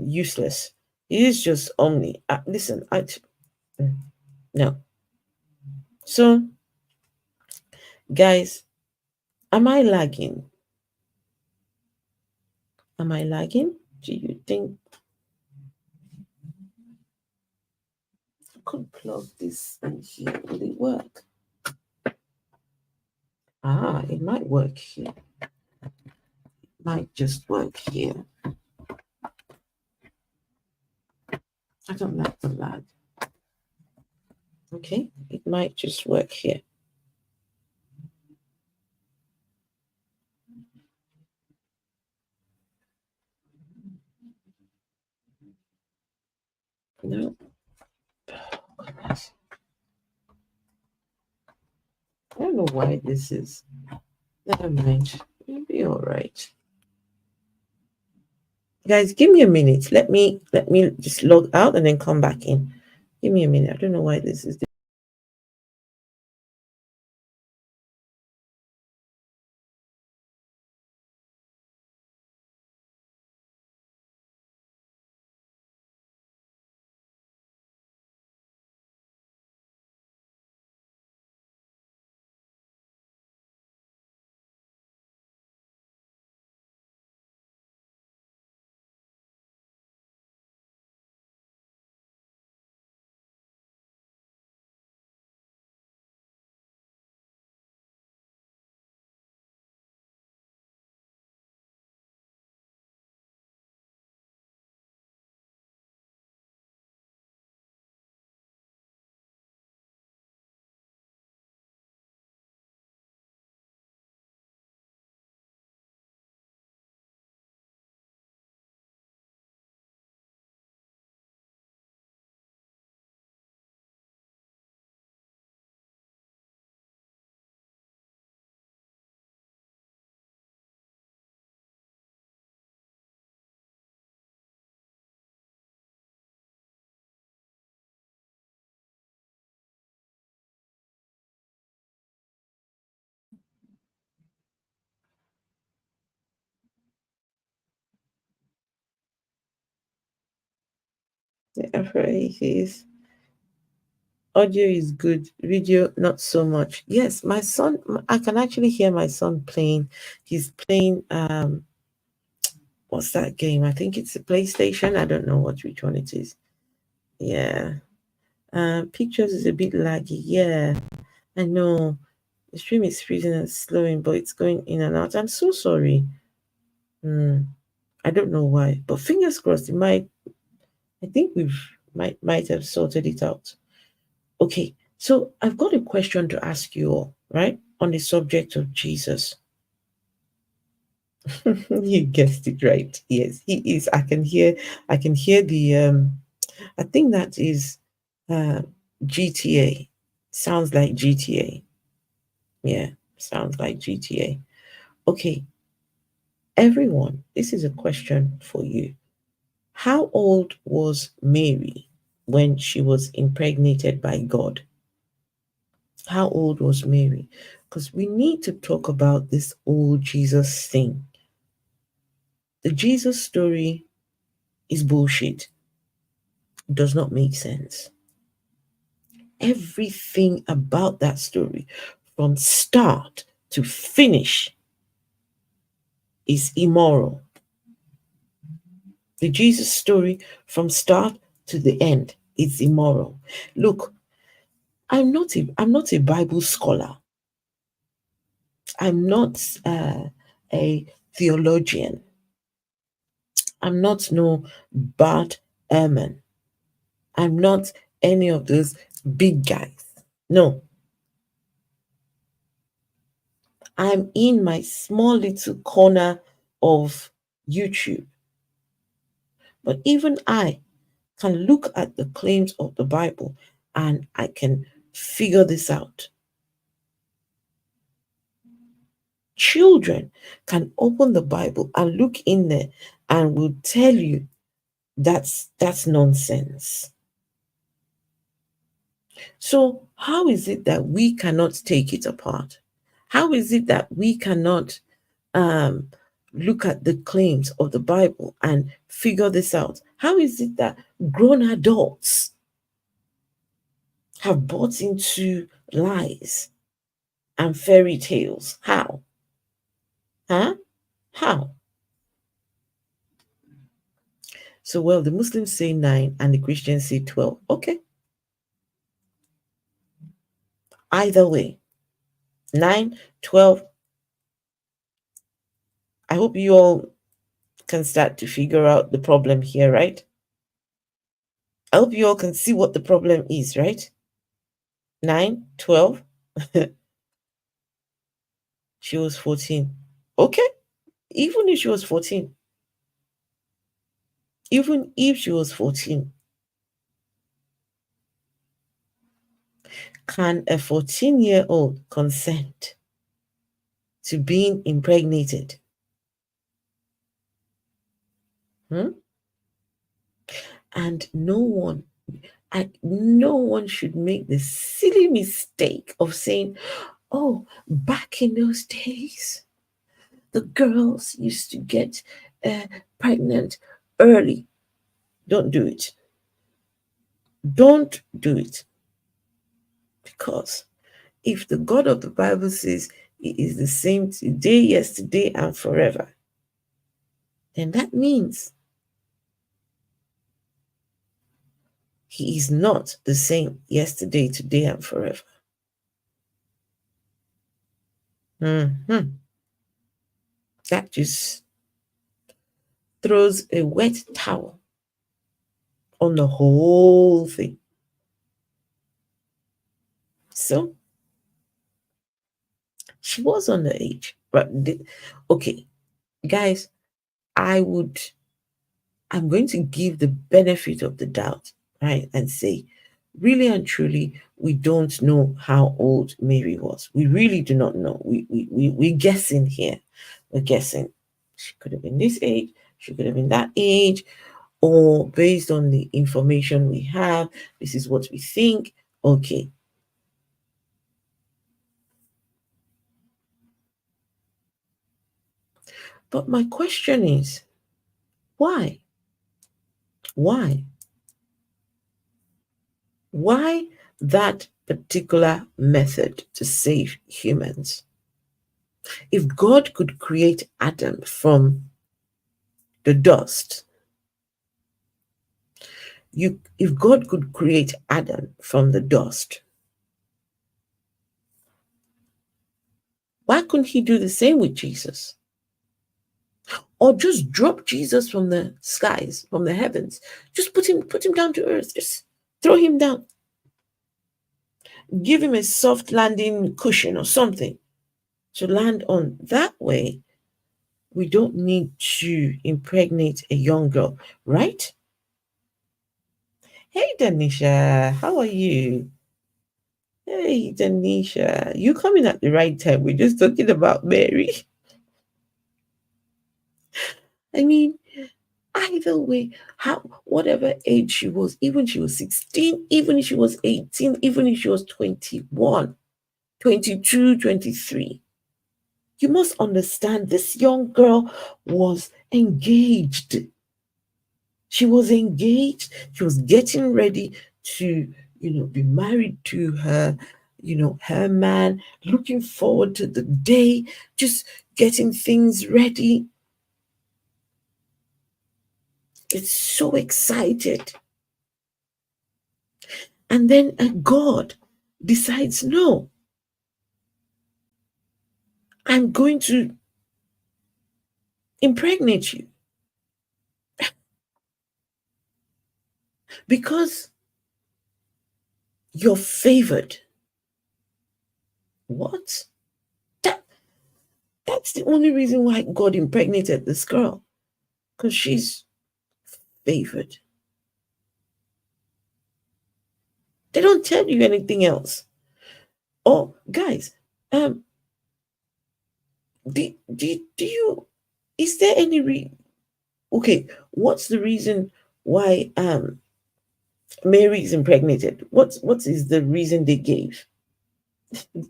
useless. He is just omni. Listen, no. So Guys, am I lagging? Am I lagging? Do you think I could plug this in here? Will it work? Ah, it might work here. Might just work here. I don't like the lag. Okay, it might just work here. No, goodness. I don't know why this is. Never mind. It'll be all right. Guys, give me a minute. Let me just log out and then come back in. Give me a minute. I don't know why this is. The apparently audio is good, video not so much. Yes, my son, I can actually hear my son playing. He's playing what's that game? I think it's a PlayStation. I don't know which one it is. Yeah. Pictures is a bit laggy. Yeah, I know. The stream is freezing and slowing, but it's going in and out. I'm so sorry. Hmm. I don't know why, but fingers crossed. It might. I think we've might have sorted it out. Okay, so I've got a question to ask you all, right? On the subject of Jesus. You guessed it right. Yes, he is. I can hear the I think that is uh GTA. Sounds like GTA. Yeah, sounds like GTA. Okay, everyone, this is a question for you. How old was Mary when she was impregnated by God? How old was Mary? Because we need to talk about this old Jesus thing. The Jesus story is bullshit. It does not make sense. Everything about that story, from start to finish, is immoral. The Jesus story, from start to the end, is immoral. Look, I'm not a Bible scholar. I'm not a theologian. I'm not no Bart Ehrman. I'm not any of those big guys. No, I'm in my small little corner of YouTube. But even I can look at the claims of the Bible and I can figure this out. Children can open the Bible and look in there and will tell you that's nonsense. So how is it that we cannot take it apart? How is it that we cannot um, look at the claims of the Bible and figure this out? How is it that grown adults have bought into lies and fairy tales. How? Huh? How? So, well, the Muslims say 9 and the Christians say 12. Okay. Either way, 9, 12. I hope you all can start to figure out the problem here, right? I hope you all can see what the problem is, right? 9, 12. She was 14. Okay. Even if she was 14, even if she was 14, can a 14-year-old consent to being impregnated? Hmm? And no one should make the silly mistake of saying, oh, back in those days, the girls used to get pregnant early. Don't do it. Don't do it. Because if the God of the Bible says he is the same today, yesterday, and forever, then that means he is not the same yesterday, today, and forever. Mm-hmm. That just throws a wet towel on the whole thing. So she was underage. But okay, guys, I would I'm going to give the benefit of the doubt, right? And say, really and truly, we don't know how old Mary was. We really do not know. We're guessing here. We're guessing. She could have been this age, she could have been that age, or based on the information we have, this is what we think. Okay. But my question is, why? Why? Why that particular method to save humans? If God could create Adam from the dust, if God could create Adam from the dust, why couldn't he do the same with Jesus? Or just drop Jesus from the skies, from the heavens. Just put him down to earth. Just throw him down. Give him a soft landing cushion or something to land on. That way, we don't need to impregnate a young girl, right? Hey, Danisha, how are you? Hey, Danisha, you coming at the right time. We're just talking about Mary. I mean, either way, how whatever age she was, even she was 16, even if she was 18, even if she was 21, 22, 23, you must understand this young girl was engaged. She was engaged. She was getting ready to, be married to her man, looking forward to the day, just getting things ready. It's so excited. And then God decides, no, I'm going to impregnate you because you're favored. What? That, that's the only reason why God impregnated this girl, because she's favored. They don't tell you anything else. Oh, guys, do you, is there any okay, what's the reason why Mary is impregnated? What is the reason they gave?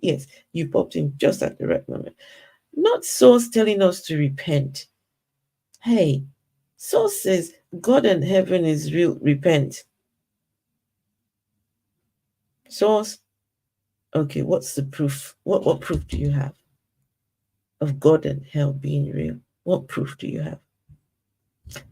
Yes, you popped in just at the right moment. Not source telling us to repent. Hey, source says God and heaven is real, repent. Source, Okay, what's the proof? What proof do you have of God and hell being real? What proof do you have?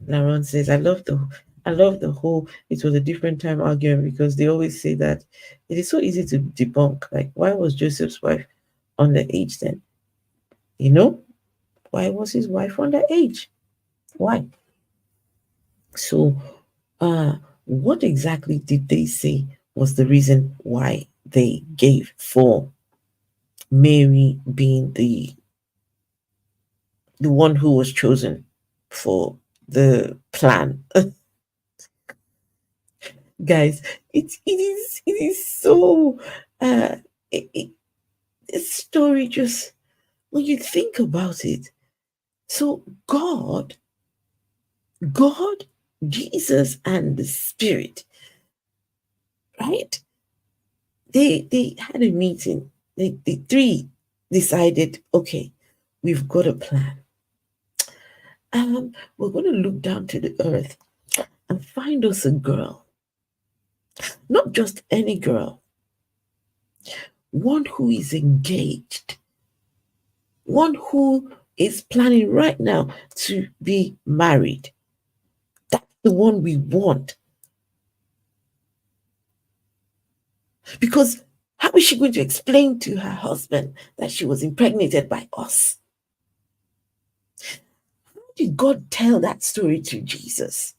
Laron says, I love the whole it was a different time argument because they always say that it is so easy to debunk. Like, why was Joseph's wife underage then? You know? Why was his wife underage? Why? So what exactly did they say was the reason why they gave for Mary being the one who was chosen for the plan? Guys, it is so uh it, it, this story just when you think about it. So God, Jesus, and the Spirit, right? They had a meeting. The three decided, okay, we've got a plan. We're going to look down to the earth and find us a girl, not just any girl, one who is engaged, one who is planning right now to be married. That's the one we want. Because how is she going to explain to her husband that she was impregnated by us? How did God tell that story to Jesus?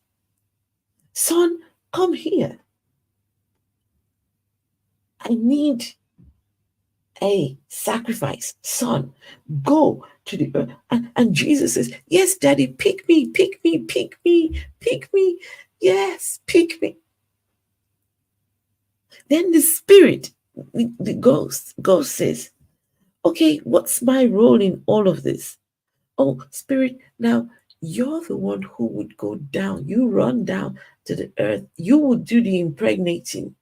Son, come here. I need a sacrifice. Son, go to the earth. And Jesus says, yes, daddy, pick me, pick me, pick me, pick me. Yes, pick me. Then the spirit, the ghost says, okay, what's my role in all of this? Oh, spirit, now you're the one who would go down. You run down to the earth. You would do the impregnating.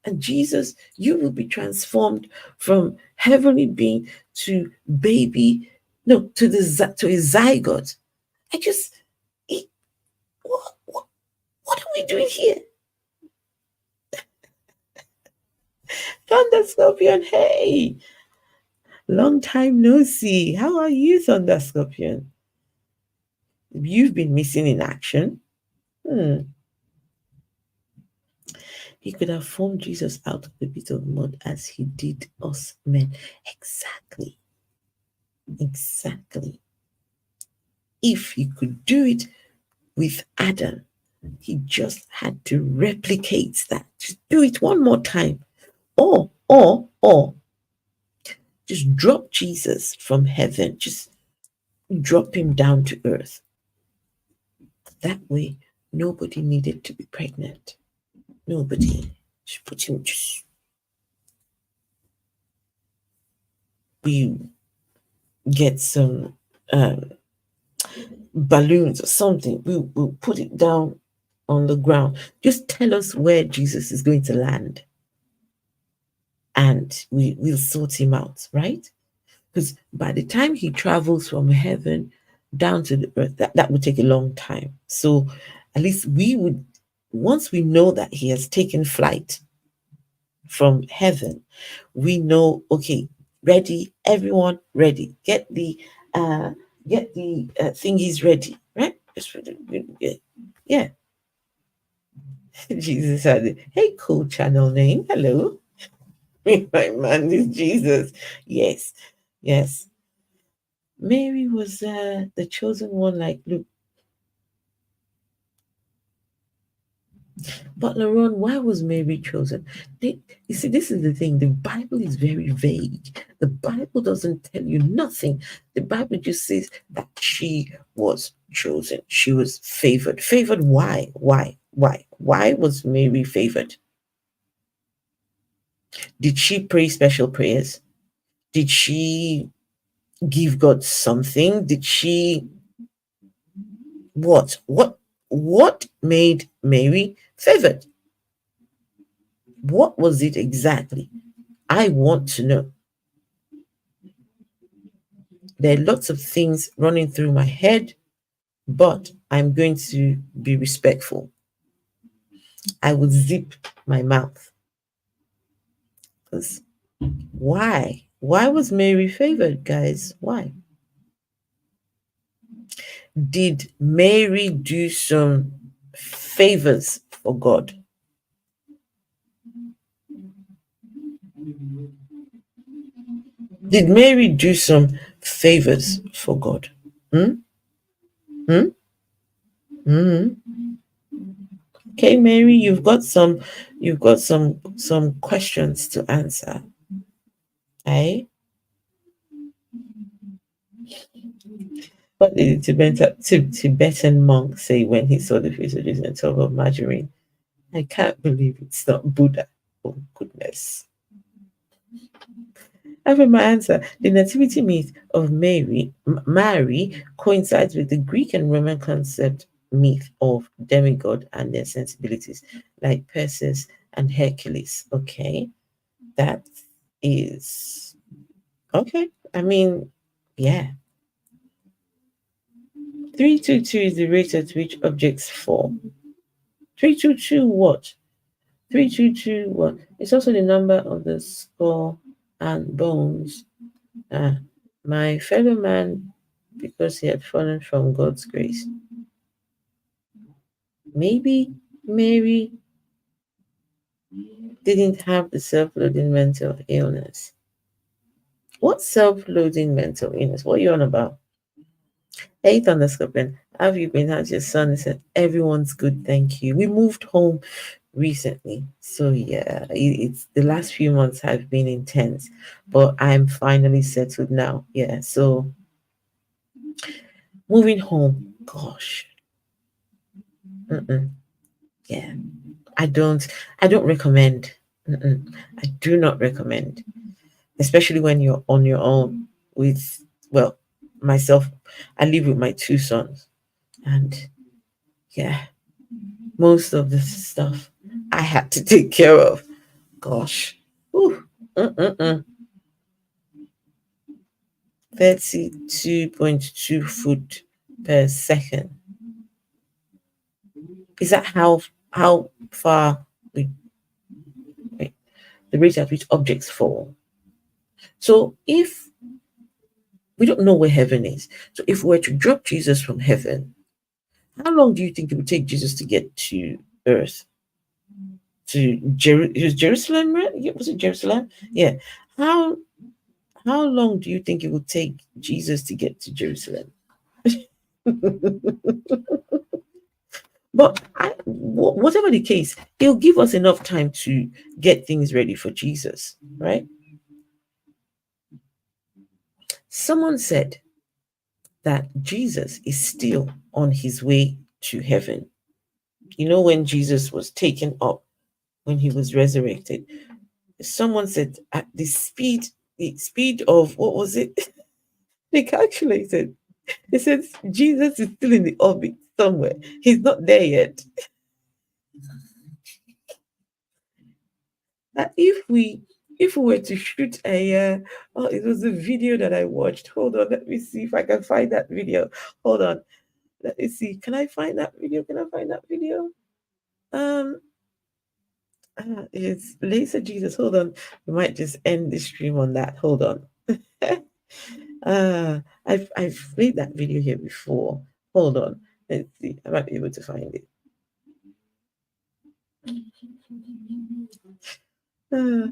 And Jesus, you will be transformed from heavenly being to baby, no, to a zygote. I just, it, what are we doing here? Thunder Scorpion, hey, long time no see. How are you, Thunder Scorpion? You've been missing in action. Hmm. He could have formed Jesus out of the bit of mud as he did us men. Exactly. Exactly. If he could do it with Adam, he just had to replicate that. Just do it one more time. Or just drop Jesus from heaven. Just drop him down to earth. That way, nobody needed to be pregnant. Nobody. Just put him, just we get some balloons or something. We'll put it down on the ground. Just tell us where Jesus is going to land. And we'll sort him out, right? Because by the time he travels from heaven down to the earth, that would take a long time. So at least we would, once we know that he has taken flight from heaven, we know, okay, ready, everyone ready. Uh get the thingies ready, right? Yeah. Jesus had it. Hey, cool channel name. Hello. My man is Jesus. Yes. Yes. Mary was the chosen one, like, look. But Laron, why was Mary chosen? You see, this is the thing. The Bible is very vague. The Bible doesn't tell you nothing. The Bible just says that she was chosen. She was favored. Favored why? Why was Mary favored? Did she pray special prayers? Did she give God something? Did she what made Mary favored? What was it exactly? I want to know. There are lots of things running through my head, but I'm going to be respectful. I will zip my mouth. 'Cause why? Why was Mary favored, guys? Why? Did Mary do some favors for God? Did Mary do some favors for God? Hmm? Hmm? Hmm? Okay, Mary, you've got some questions to answer. Eh? What did the Tibetan monk say when he saw the face of Jesus and told of margarine? I can't believe it's not Buddha. Oh goodness. I have my answer. The nativity myth of Mary coincides with the Greek and Roman concept myth of demigod and their sensibilities, like Perseus and Hercules. Okay, that is okay. I mean, yeah. 322 is the rate at which objects fall. 322 what? 322 what? It's also the number of the skull and bones. Ah, my fellow man, because he had fallen from God's grace. Maybe Mary didn't have the self loathing mental illness. What self loathing mental illness? What are you on about? Hey, Thunderscorpion, have you been? How's your son? He said, everyone's good, thank you. We moved home recently. So, yeah, it's the last few months have been intense, but I'm finally settled now. Yeah, so moving home, gosh. Mm-mm. Yeah, I don't recommend. Mm-mm. I do not recommend, especially when you're on your own with, well, myself. I live with my two sons, and yeah, most of the stuff I had to take care of. Gosh, Whew. Mm-mm-mm. 32.2 foot per second. Is that how far we, wait, the rate at which objects fall? So if we don't know where heaven is, so if we were to drop Jesus from heaven, how long do you think it would take Jesus to get to earth? To Jerusalem, right? Yeah, was it Jerusalem? Yeah. How how long do you think it would take Jesus to get to Jerusalem? But whatever the case, he'll give us enough time to get things ready for Jesus, right? Someone said that Jesus is still on his way to heaven. You know, when Jesus was taken up, when he was resurrected, someone said at the speed of what was it? They calculated. They said Jesus is still in the orbit somewhere. He's not there yet. If we were to shoot oh, it was a video that I watched. Hold on, let me see if I can find that video. Hold on, let me see. Can I find that video? Can I find that video? Um, it's Laser Jesus. Hold on, we might just end the stream on that. Hold on. I've played that video here before. Hold on, let's see. I might be able to find it. Uh,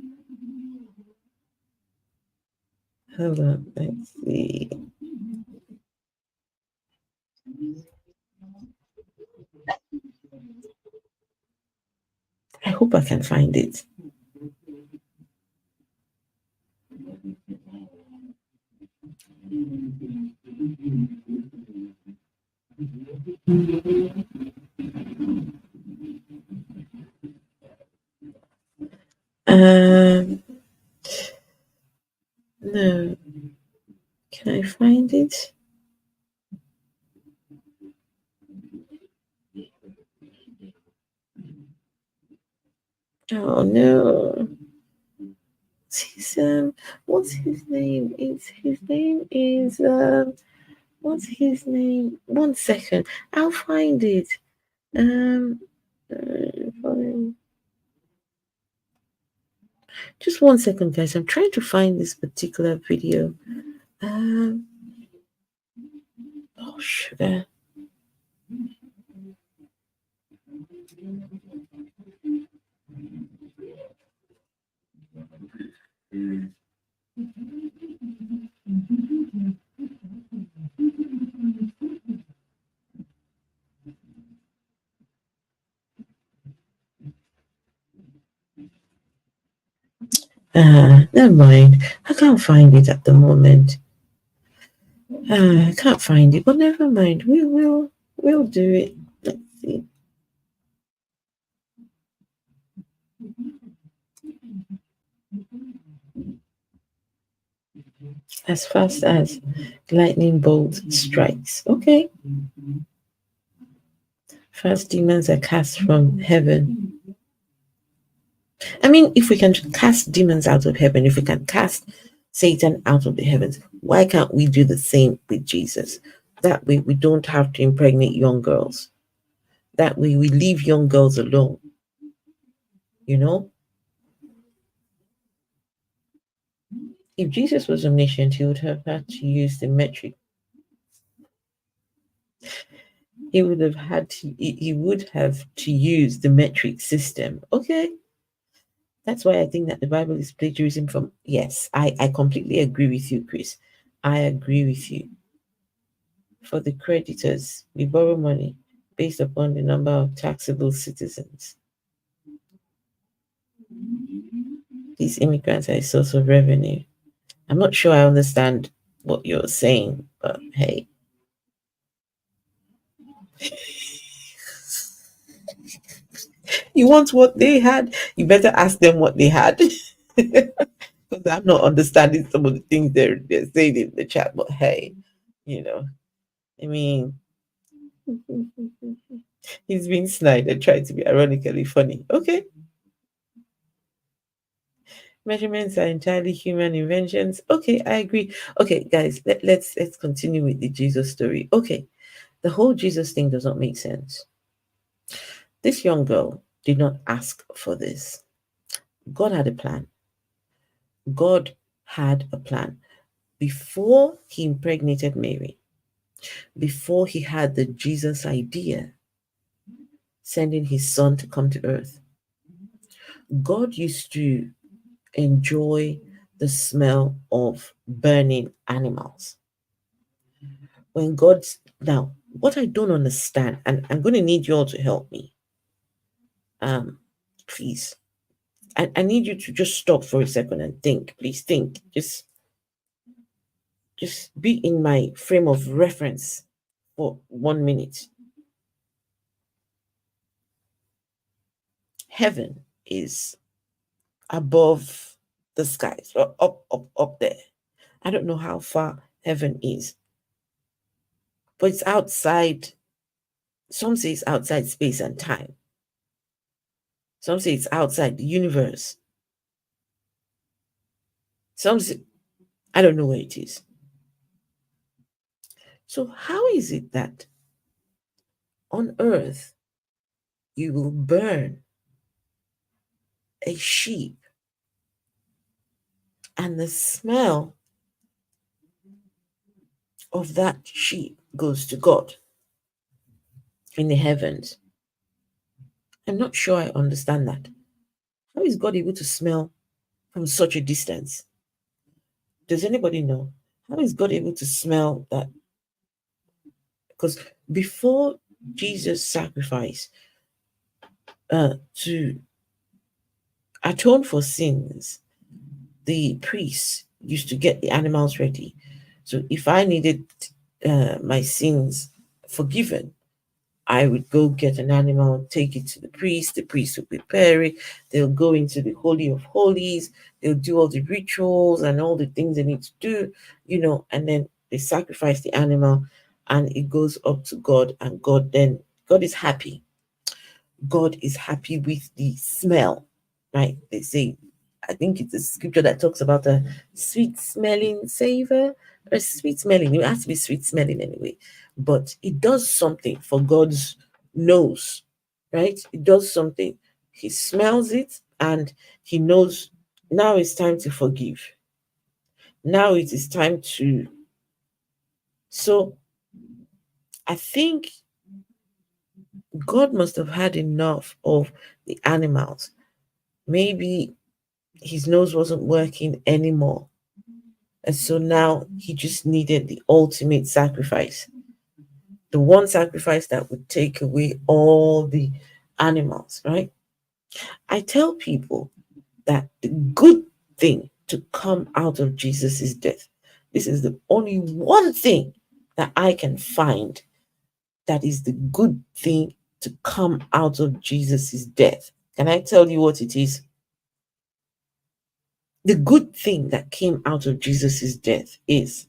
hold on, let's see. I hope I can find it. Um, no, can I find it? Oh no. What's what's his name? His name is what's his name? 1 second. I'll find it. Um fine. Just 1 second, guys. I'm trying to find this particular video. Um, oh, sugar. Never mind. I can't find it at the moment. I can't find it, but never mind. We'll do it. Let's see. As fast as lightning bolt strikes. Okay. First demons are cast from heaven. I mean, if we can cast demons out of heaven, if we can cast Satan out of the heavens, why can't we do the same with Jesus? That way we don't have to impregnate young girls. That way we leave young girls alone. You know? If Jesus was omniscient, he would have had to use the metric. He would have had to he would have to use the metric system. Okay. That's why I think that the Bible is plagiarism from. Yes, I completely agree with you, Chris. I agree with you. For the creditors, we borrow money based upon the number of taxable citizens. These immigrants are a source of revenue. I'm not sure I understand what you're saying, but hey. You want what they had? You better ask them what they had. Because I'm not understanding some of the things they're saying in the chat. But hey, you know, I mean, he's being snide and trying to be ironically funny. Okay. Measurements are entirely human inventions. Okay, I agree. Okay, guys, let's continue with the Jesus story. Okay, the whole Jesus thing does not make sense. This young girl did not ask for this. God had a plan. God had a plan. Before he impregnated Mary, before he had the Jesus idea, sending his son to come to earth, God used to enjoy the smell of burning animals. When God's now, what I don't understand, and I'm going to need you all to help me. Please, I need you to just stop for a second and think. Please think. Just be in my frame of reference for 1 minute. Heaven is above the skies, or up there. I don't know how far heaven is, but it's outside. Some say it's outside space and time. Some say it's outside the universe. Some say, I don't know where it is. So how is it that on earth you will burn a sheep and the smell of that sheep goes to God in the heavens? I'm not sure I understand that. How is God able to smell from such a distance? Does anybody know? How is God able to smell that? Because before Jesus' sacrifice to atone for sins, the priests used to get the animals ready. So if I needed my sins forgiven, I would go get an animal, take it to the priest will prepare it, they'll go into the Holy of Holies, they'll do all the rituals and all the things they need to do, and then they sacrifice the animal and it goes up to God, and God is happy. God is happy with the smell, right? They say, I think it's a scripture that talks about a sweet smelling savor, or sweet smelling. It has to be sweet smelling anyway, but it does something for God's nose, right? It does something. He smells it and he knows Now it's time to forgive. Now it is time to. So I think God must have had enough of the animals. Maybe his nose wasn't working anymore. And so now he just needed the ultimate sacrifice, the one sacrifice that would take away all the animals, right? I tell people that the good thing to come out of Jesus' death, this is the only one thing that I can find that is the good thing to come out of Jesus' death. Can I tell you what it is? The good thing that came out of Jesus' death is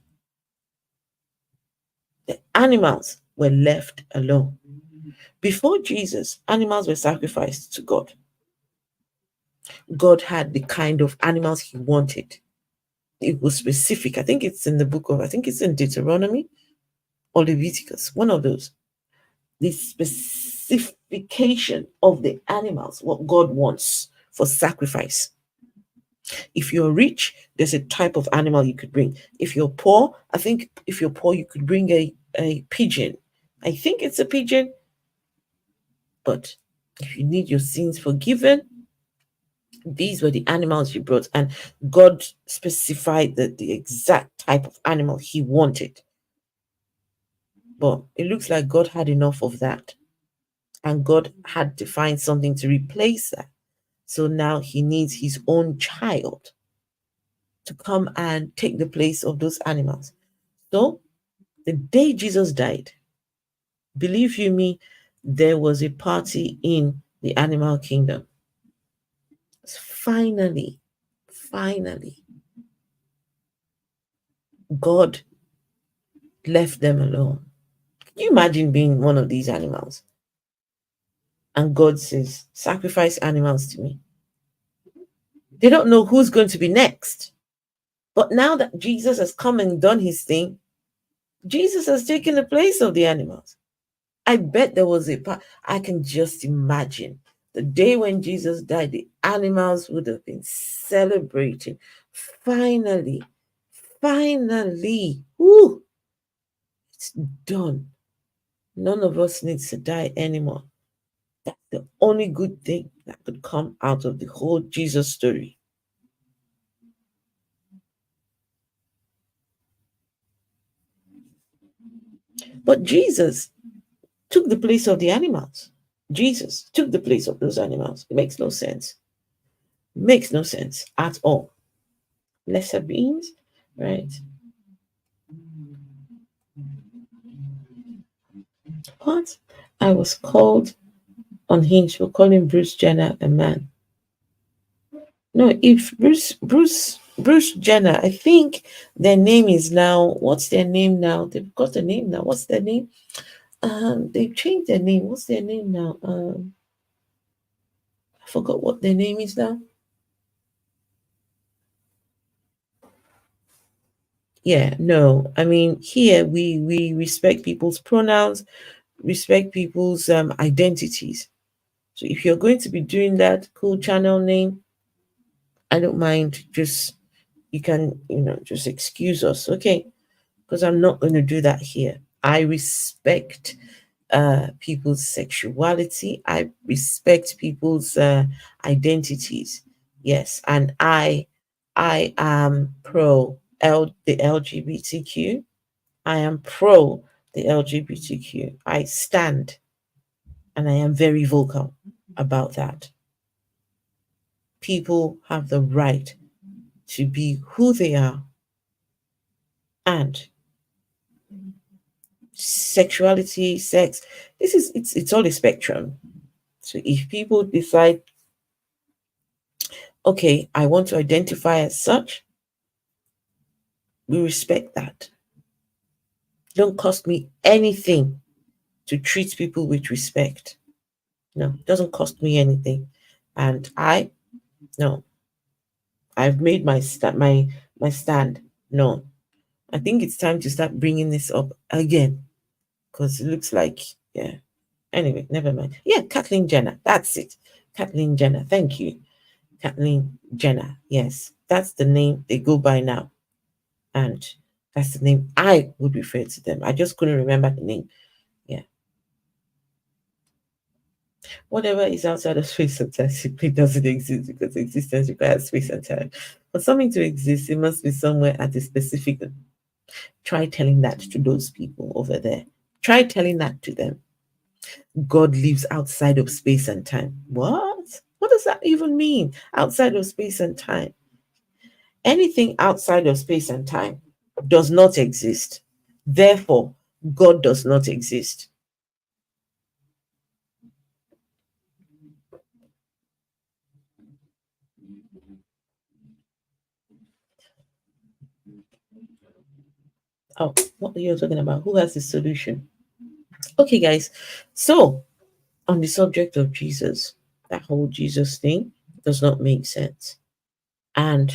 the animals were left alone. Before Jesus, animals were sacrificed to God. God had the kind of animals he wanted. It was specific. I think it's in the book of, I think it's in Deuteronomy or Leviticus, one of those. The specification of the animals, what God wants for sacrifice. If you're rich, there's a type of animal you could bring. If you're poor, I think if you're poor, you could bring a pigeon. I think it's a pigeon, but if you need your sins forgiven, these were the animals you brought. And God specified the exact type of animal he wanted. But it looks like God had enough of that. And God had to find something to replace that. So now he needs his own child to come and take the place of those animals. So the day Jesus died, believe you me, there was a party in the animal kingdom. Finally, finally, God left them alone. Can you imagine being one of these animals? And God says, sacrifice animals to me. They don't know who's going to be next. But now that Jesus has come and done his thing, Jesus has taken the place of the animals. I bet there was a part, I can just imagine the day when Jesus died, the animals would have been celebrating. Finally, finally, whoo, it's done. None of us needs to die anymore. That's the only good thing that could come out of the whole Jesus story. But Jesus took the place of the animals. Jesus took the place of those animals. It makes no sense. Makes no sense at all. Lesser beings, right? What? I was called unhinged for calling Bruce Jenner a man. No, if Bruce Jenner, I think their name is now, what's their name now? They've got a name now. What's their name? They've changed their name. What's their name now? I forgot what their name is now. Yeah, no. I mean, here we respect people's pronouns, respect people's identities. So if you're going to be doing that, cool channel name, I don't mind. Just you can, just excuse us, okay? Because I'm not going to do that here. I respect people's sexuality. I respect people's identities. Yes, and I am pro the LGBTQ. I am pro the LGBTQ. I stand and I am very vocal about that. People have the right to be who they are, and sexuality, sex, it's all a spectrum. So if people decide, okay, I want to identify as such, we respect that. Don't cost me anything to treat people with respect. No, it doesn't cost me anything. And no, I've made my stand. No, I think it's time to start bringing this up again because it looks like, yeah. Anyway, never mind. Yeah, Kathleen Jenner. That's it. Kathleen Jenner. Thank you. Kathleen Jenner. Yes, that's the name they go by now. And that's the name I would refer to them. I just couldn't remember the name. Yeah. Whatever is outside of space and time simply doesn't exist because existence requires space and time. For something to exist, it must be somewhere at a specific. Try telling that to those people over there. Try telling that to them. God lives outside of space and time. What? What does that even mean? Outside of space and time. Anything outside of space and time does not exist. Therefore, God does not exist. Oh, what are you talking about? Who has the solution? Okay, guys. So, on the subject of Jesus, that whole Jesus thing does not make sense. And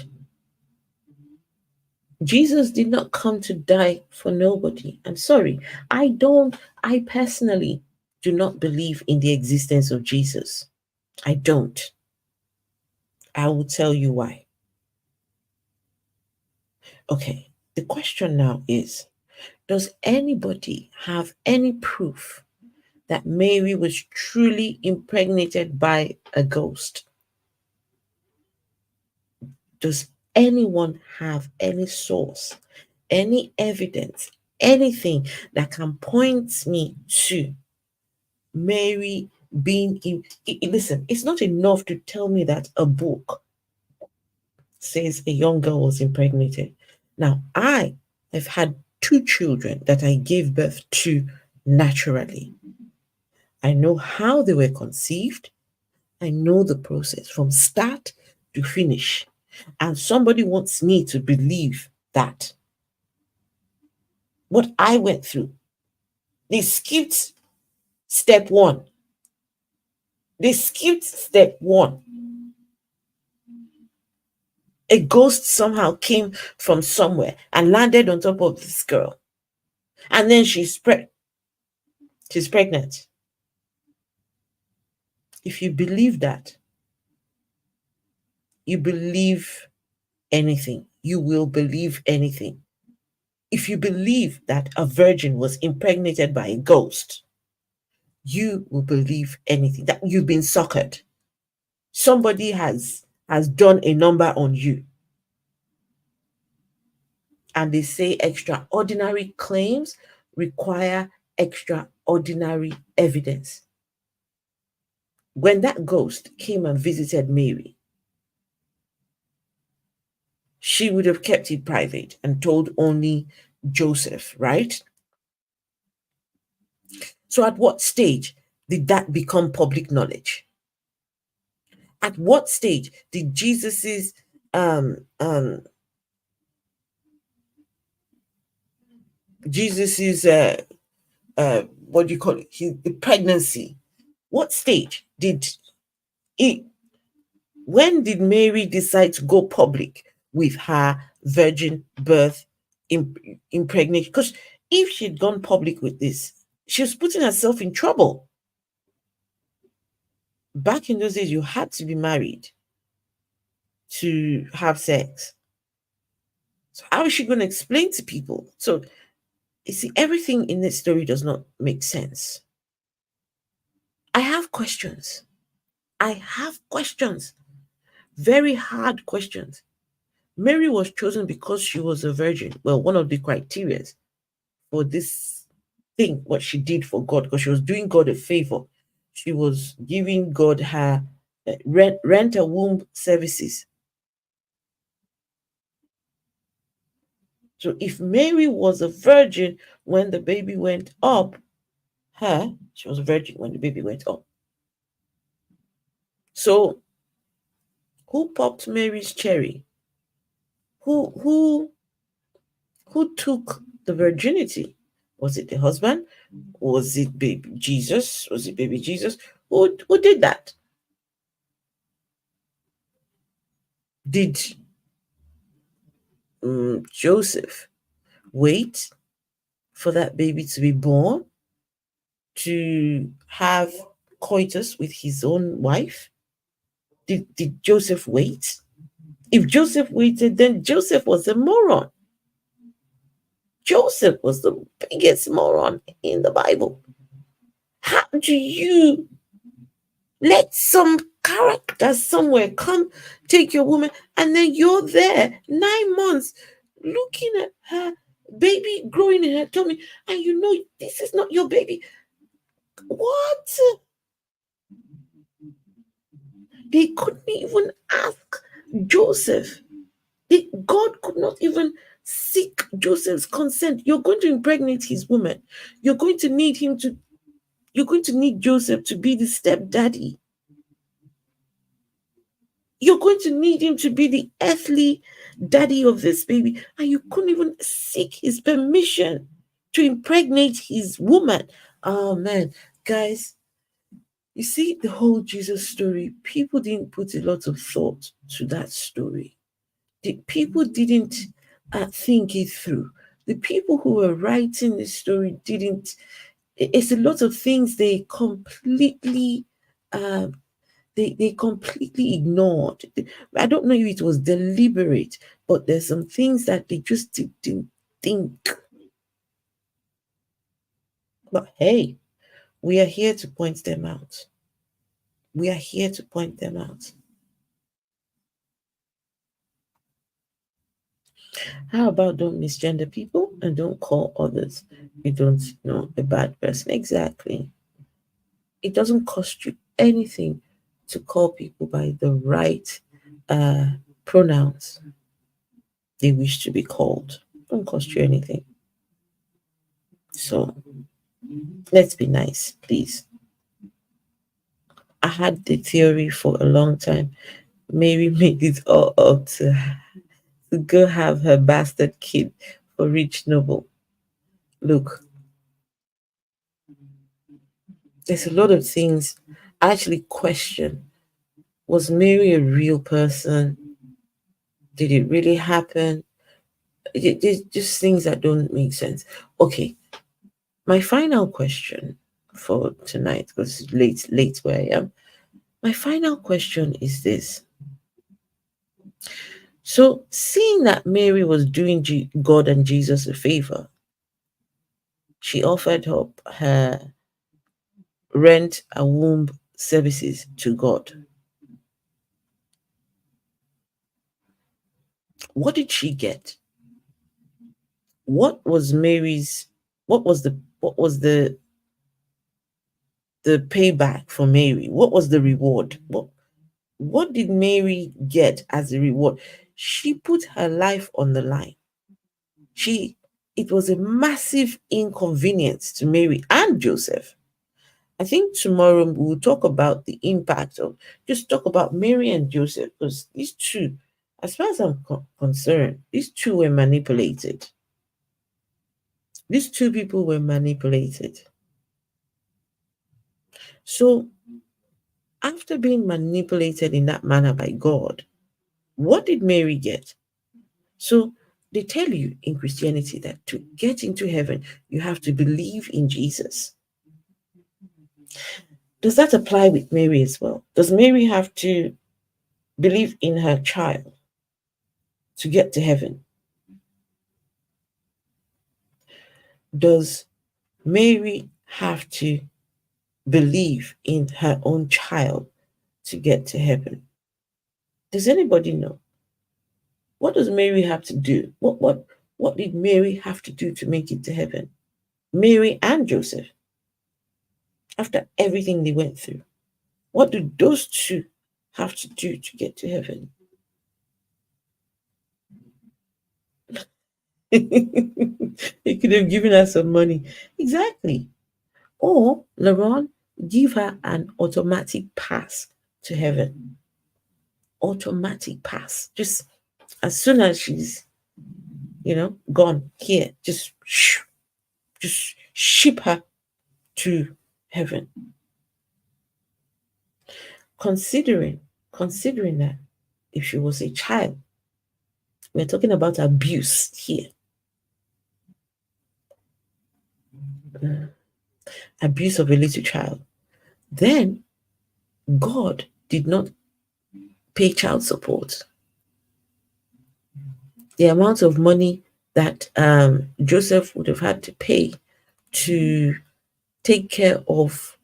Jesus did not come to die for nobody. I'm sorry. I personally do not believe in the existence of Jesus. I don't. I will tell you why. Okay. The question now is, does anybody have any proof that Mary was truly impregnated by a ghost? Does anyone have any source, any evidence, anything that can point me to Mary being in? Listen, it's not enough to tell me that a book says a young girl was impregnated. Now, I have had two children that I gave birth to naturally. I know how they were conceived. I know the process from start to finish. And somebody wants me to believe that what I went through, they skipped step one. They skipped step one. A ghost somehow came from somewhere and landed on top of this girl. And then she's pregnant. If you believe that, you believe anything. You will believe anything. If you believe that a virgin was impregnated by a ghost, you will believe anything. That you've been suckered. Somebody has done a number on you. And they say extraordinary claims require extraordinary evidence. When that ghost came and visited Mary, she would have kept it private and told only Joseph, right? So at what stage did that become public knowledge? At what stage did Jesus's um um Jesus's what do you call it? The pregnancy. What stage did it? When did Mary decide to go public with her virgin birth impregnation? Because if she'd gone public with this, she was putting herself in trouble. Back in those days, you had to be married to have sex. So how is she going to explain to people? So you see, everything in this story does not make sense. I have questions. I have questions. Very hard questions. Mary was chosen because she was a virgin. Well, one of the criteria for this thing, what she did for God, because she was doing God a favor. She was giving God her rent a womb services. So if Mary was a virgin when the baby went up, she was a virgin when the baby went up. So who popped Mary's cherry? Who who took the virginity? Was it the husband? Was it baby Jesus? Was it baby Jesus? Who did that? Did Joseph wait for that baby to be born to have coitus with his own wife? Did Joseph wait? If Joseph waited, then Joseph was a moron. Joseph was the biggest moron in the Bible. How do you let some character somewhere come take your woman, and then you're there 9 months looking at her baby growing in her tummy, and you know this is not your baby? What? They couldn't even ask Joseph. God could not even seek Joseph's consent. You're going to impregnate his woman. You're going to need him to, you're going to need Joseph to be the stepdaddy. You're going to need him to be the earthly daddy of this baby. And you couldn't even seek his permission to impregnate his woman. Oh man, guys, you see the whole Jesus story, people didn't put a lot of thought to that story. The people didn't think it through. The people who were writing the story didn't. It's a lot of things they completely they completely ignored. I don't know if it was deliberate, but there's some things that they just didn't think. But hey, we are here to point them out. We are here to point them out. How about don't misgender people and don't call others you don't know a bad person? Exactly. It doesn't cost you anything to call people by the right uh, pronouns they wish to be called. Don't cost you anything. So let's be nice, please. I had the theory for a long time. Mary made it all up to go have her bastard kid for rich noble. Look, there's a lot of things I actually question. Was Mary a real person? Did it really happen? There's just things that don't make sense. Okay, my final question for tonight, because it's late where I am. My final question is this. So, seeing that Mary was doing God and Jesus a favor, she offered up her rent a womb services to God. What did she get? What was Mary's? What was the payback for Mary? What was the reward? What did Mary get as a reward? She put her life on the line. She It was a massive inconvenience to Mary and Joseph. I think tomorrow we'll talk about the impact of, just talk about Mary and Joseph, because these two, as far as I'm concerned, these two were manipulated. These two people were manipulated. So, after being manipulated in that manner by God, what did Mary get? So, they tell you in Christianity that to get into heaven, you have to believe in Jesus. Does that apply with Mary as well? Does Mary have to believe in her child to get to heaven? Does Mary have to believe in her own child to get to heaven? Does anybody know? What does Mary have to do? What did Mary have to do to make it to heaven? Mary and Joseph, after everything they went through, what do those two have to do to get to heaven? They could have given her some money. Exactly. Or, Laron, give her an automatic pass to heaven. Automatic pass. Just as soon as she's, gone here, just ship her to heaven. Considering that if she was a child, we're talking about abuse here. Abuse of a little child. Then God did not pay child support. The amount of money that Joseph would have had to pay to take care of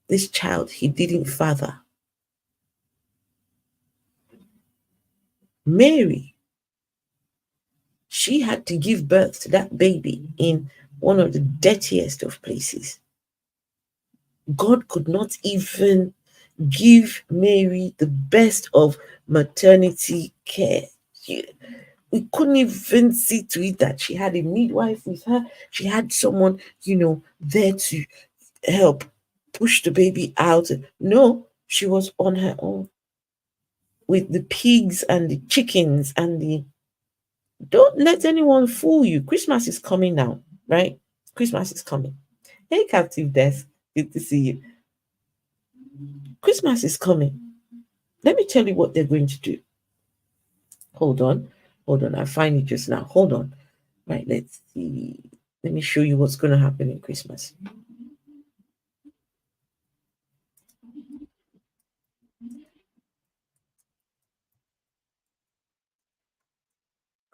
this child he didn't father. Mary, she had to give birth to that baby in one of the dirtiest of places. God could not even give Mary the best of maternity care. We couldn't even see to it that she had a midwife with her. She had someone, there to help push the baby out. No, she was on her own with the pigs and the chickens and the. Don't let anyone fool you. Christmas is coming now, right? Christmas is coming. Hey, Captive Death. Good to see you. Christmas is coming. Let me tell you what they're going to do. Hold on. Hold on. I find it just now. Hold on. Right, let's see. Let me show you what's going to happen in Christmas.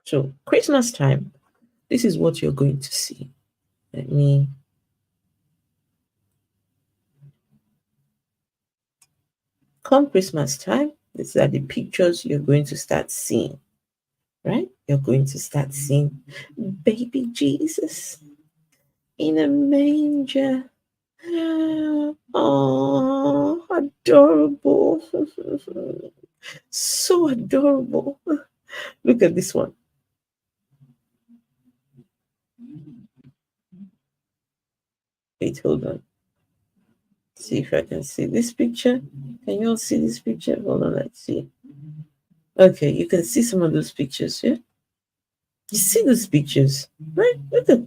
So, Christmas time, this is what you're going to see. Let me. Come Christmas time, these are the pictures you're going to start seeing, right? You're going to start seeing baby Jesus in a manger. Oh, adorable. So adorable. Look at this one. Wait, hold on. See if I can see this picture. Can you all see this picture? Hold on, let's see. Okay, you can see some of those pictures, yeah? You see those pictures, right? Look at,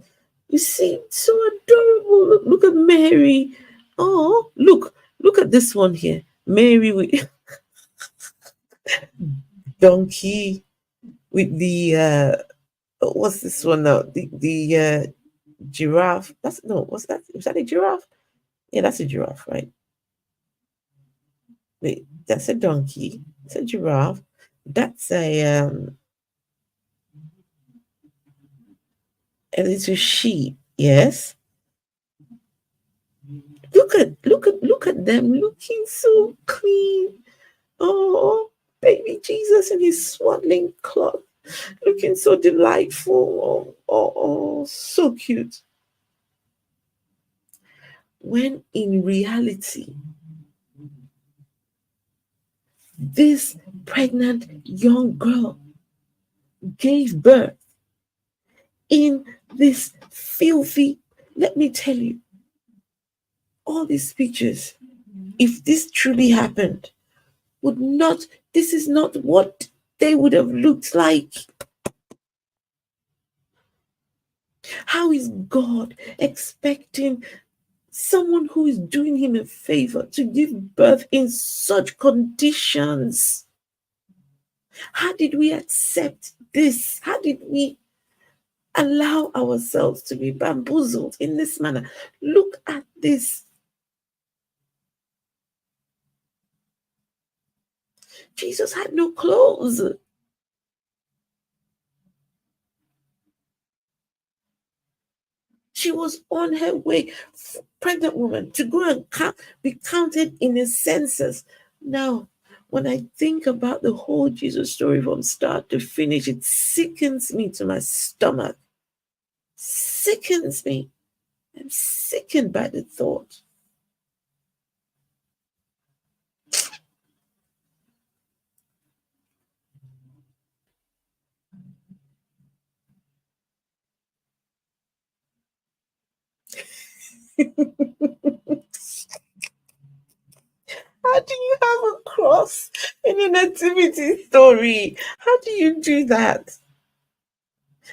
you see, so adorable. Look at Mary. Oh, look at this one here. Mary with donkey with the what's this one now? The giraffe. That's no, what's that? Was that a giraffe? Yeah, that's a giraffe, right? Wait, that's a donkey. It's a giraffe. That's a little sheep. Yes. Look at them looking so clean. Oh, baby Jesus in his swaddling cloth, looking so delightful. Oh, so cute. When in reality, this pregnant young girl gave birth in this filthy, let me tell you, all these pictures, if this truly happened, would not, this is not what they would have looked like. How is God expecting someone who is doing him a favor to give birth in such conditions? How did we accept this? How did we allow ourselves to be bamboozled in this manner? Look at this. Jesus had no clothes. She was on her way, pregnant woman, to go and be counted in a census. Now, when I think about the whole Jesus story from start to finish, it sickens me to my stomach. Sickens me. I'm sickened by the thought. How do you have a cross in a nativity story? How do you do that?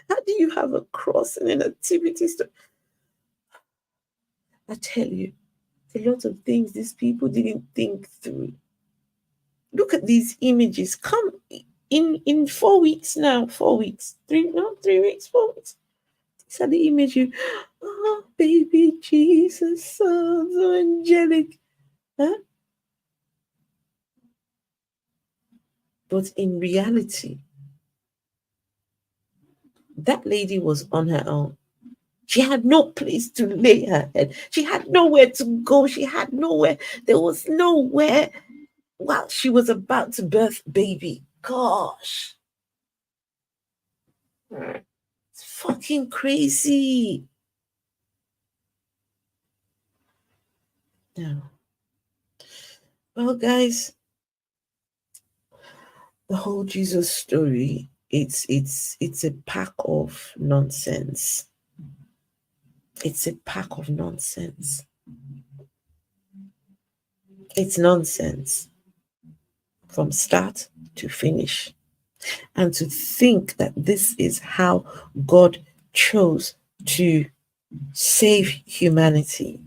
How do you have a cross in a nativity story? I tell you, a lot of things these people didn't think through. Look at these images. Come in 4 weeks now. 4 weeks. 3 weeks, 4 weeks. These are the images. Oh, baby Jesus, so angelic. Huh? But in reality, that lady was on her own. She had no place to lay her head. She had nowhere to go. She had nowhere. There was nowhere while she was about to birth baby. Gosh. It's fucking crazy. No. Well, guys, the whole Jesus story, it's a pack of nonsense. It's a pack of nonsense. It's nonsense from start to finish. And to think that this is how God chose to save humanity.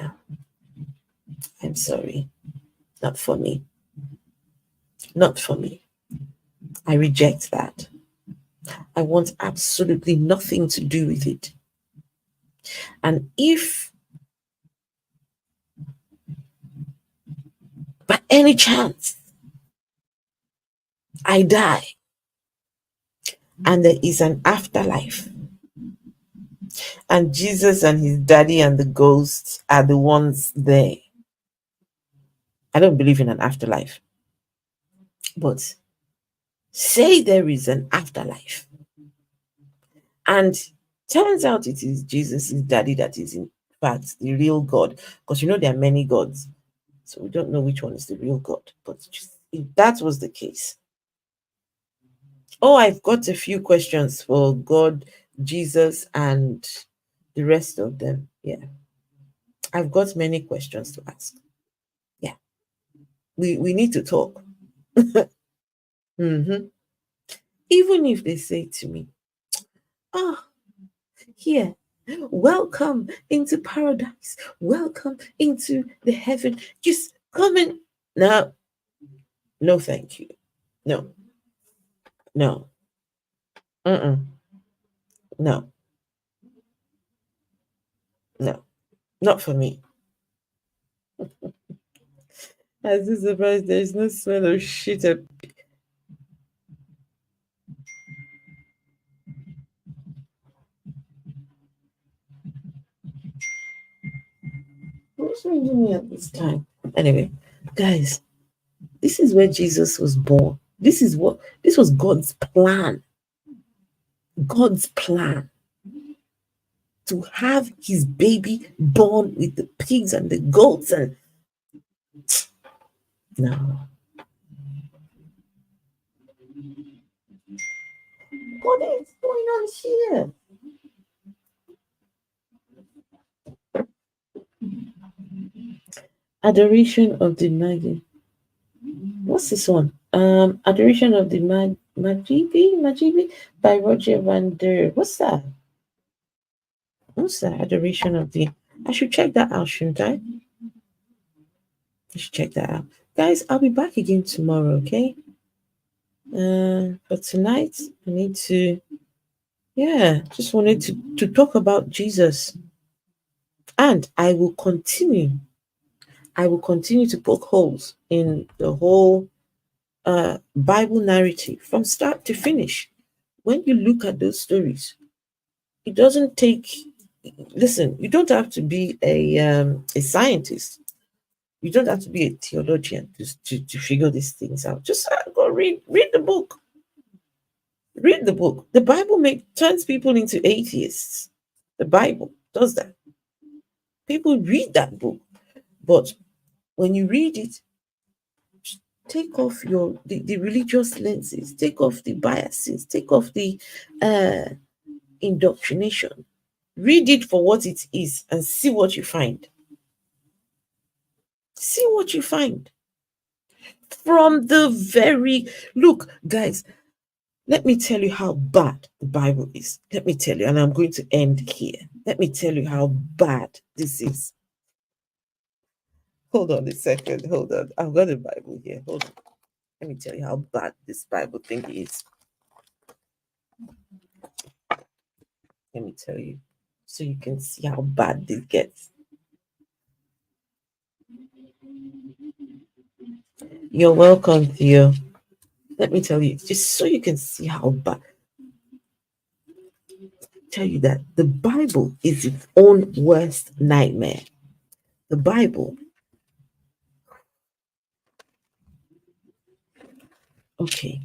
No, I'm sorry. Not for me. Not for me. I reject that. I want absolutely nothing to do with it. And if by any chance I die and there is an afterlife, and Jesus and his daddy and the ghosts are the ones there, I don't believe in an afterlife. But say there is an afterlife, and turns out it is Jesus' daddy that is in fact the real God. Because there are many gods. So we don't know which one is the real God. But just, if that was the case. Oh, I've got a few questions for God, Jesus, and the rest of them. Yeah. I've got many questions to ask. Yeah. We need to talk. Mhm. Even if they say to me, ah, here, welcome into paradise, welcome into the heaven, just come in. No, no, thank you. No, no, mm-mm. No, no, not for me. As this surprise, there is no smell of shit. What's ringing me at this time? Anyway, guys, this is where Jesus was born. This was God's plan. God's plan to have his baby born with the pigs and the goats and no. What is going on here? Adoration of the Magi. What's this one? Adoration of the Majibi by Roger Van Der. What's that? What's that? Adoration of the. I should check that out, shouldn't I? I should check that out, guys. I'll be back again tomorrow. Okay. But tonight I need to. Yeah, just wanted to talk about Jesus, and I will continue. I will continue to poke holes in the whole Bible narrative from start to finish. When you look at those stories, it doesn't take. Listen, you don't have to be a scientist. You don't have to be a theologian to figure these things out. Just go read the book. Read the book. The Bible turns people into atheists. The Bible does that. People read that book, but when you read it, take off the religious lenses, take off the biases, take off the uh indoctrination. Read it for what it is and see what you find. See what you find. From the very look, guys, let me tell you how bad the Bible is. Let me tell you, and I'm going to end here. Let me tell you how bad this is. Hold on a second. Hold on. I've got the Bible here. Hold on. Let me tell you how bad this Bible thing is. Let me tell you. So you can see how bad this gets. You're welcome, Theo. Let me tell you, just so you can see how bad. Tell you that the Bible is its own worst nightmare. The Bible. Okay,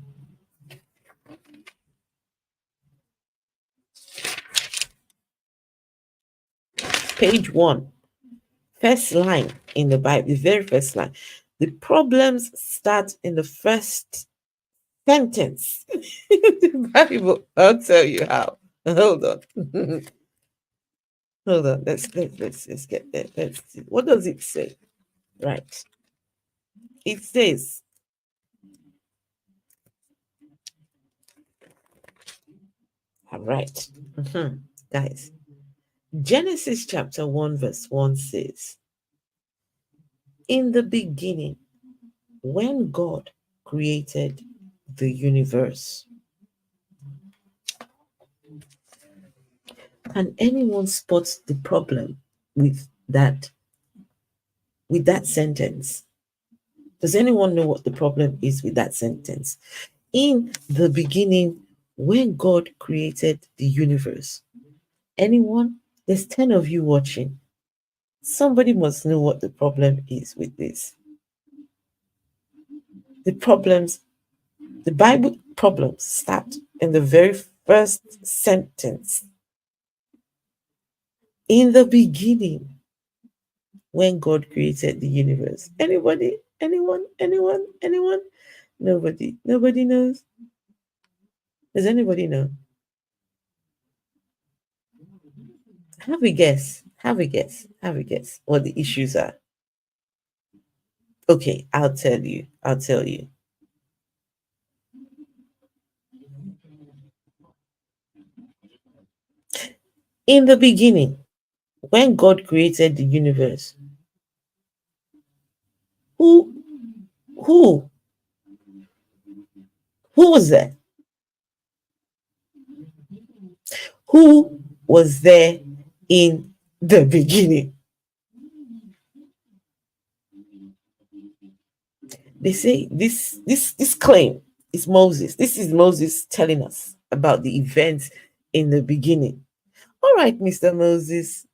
page one, first line in the Bible, the very first line. The problems start in the first sentence. The Bible. I'll tell you how. Hold on. Hold on. Let's get there. Let's see. What does it say? Right. It says, all right. Guys, Genesis chapter 1, verse 1 says, in the beginning, when God created the universe. Can anyone spot the problem with that sentence? Does anyone know what the problem is with that sentence? In the beginning, when God created the universe. Anyone? There's 10 of you watching. Somebody must know what the problem is with this. The problems, the Bible problems start in the very first sentence. In the beginning, when God created the universe. Anybody? Anyone? Anyone? Anyone? Nobody. Nobody knows. Does anybody know? Have a guess. Have a guess. Have a guess what the issues are. Okay, I'll tell you. I'll tell you. In the beginning, when God created the universe, who who who was there? Who was there in the beginning? They say this claim is Moses. This is Moses telling us about the events in the beginning. All right, Mr. Moses,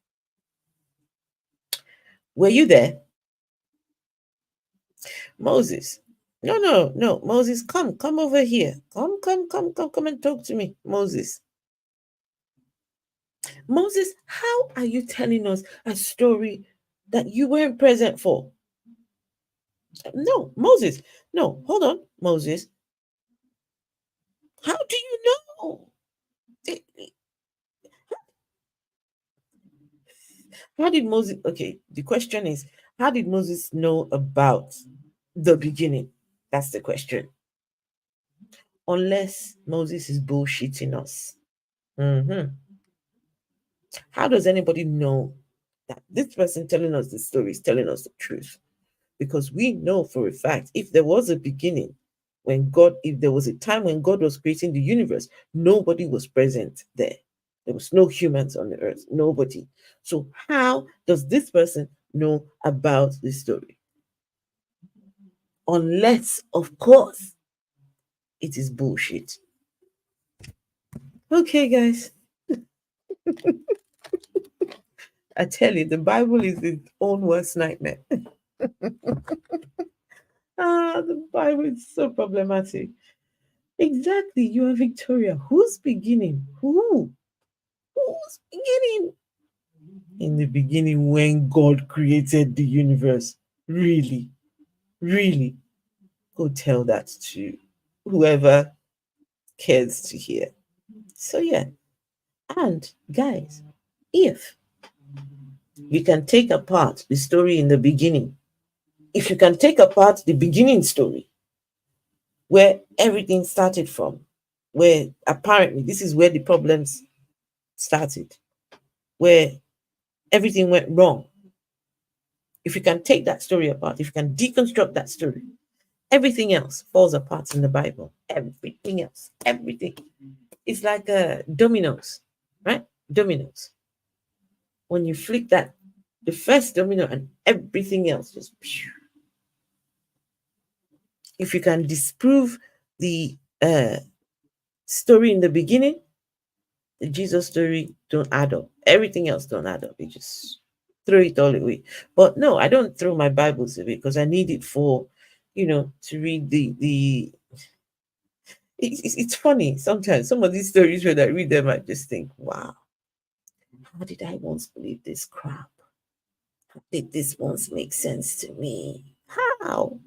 were you there? Moses. No, no, no. Moses, come over here. Come and talk to me. Moses. Moses, how are you telling us a story that you weren't present for? No, Moses. No, hold on, Moses. How do you know? Eh, How did Moses? Okay, the question is, how did Moses know about the beginning? That's the question. Unless Moses is bullshitting us. Mhm. How does anybody know that this person telling us the story is telling us the truth? Because we know for a fact if there was a beginning, if there was a time when God was creating the universe, nobody was present there. There was no humans on the earth, nobody. So, how does this person know about the story? Unless, of course, it is bullshit. Okay, guys, I tell you, the Bible is its own worst nightmare. The Bible is so problematic. Exactly, you are Victoria. Who's beginning? Who's beginning? In the beginning, when God created the universe. Really, really. Go tell that to whoever cares to hear. So, yeah. And, guys, if you can take apart the story in the beginning, if you can take apart the beginning story, where everything started from, where apparently this is where the problems started, where everything went wrong. If you can take that story apart, if you can deconstruct that story, everything else falls apart in the Bible. Everything else, everything. It's like dominoes, right? Dominoes. When you flick that The first domino, and everything else just. If you can disprove the story in the beginning, the Jesus story don't add up. Everything else don't add up. You just throw it all away. But no, I don't throw my Bibles away because I need it for, to read the. It's funny sometimes. Some of these stories when I read them, I just think, wow, how did I once believe this crap? How did this once make sense to me? How?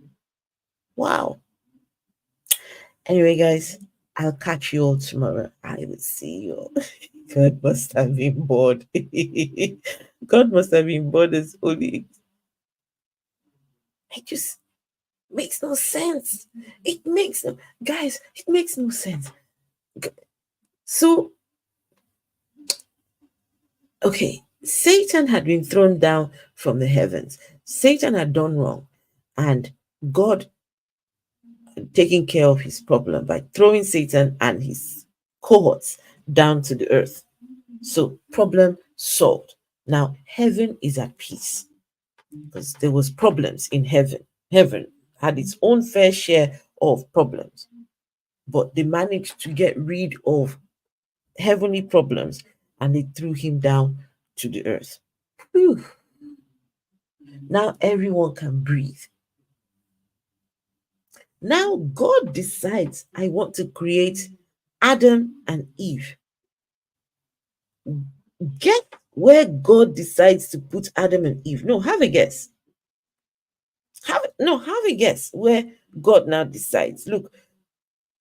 Wow. Anyway, guys, I'll catch you all tomorrow. I will see you all. God must have been bored. God must have been bored as only. It just makes no sense. It makes no, guys, it makes no sense. So, okay, Satan had been thrown down from the heavens. Satan had done wrong, and God taking care of his problem by throwing Satan and his cohorts down to the earth. So, problem solved. Now, heaven is at peace because there was problems in heaven. Heaven had its own fair share of problems, but they managed to get rid of heavenly problems and they threw him down to the earth. Whew. Now everyone can breathe. Now God decides, I want to create Adam and Eve. Get where God decides to put Adam and Eve. No, have a guess. Have a guess where God now decides. Look,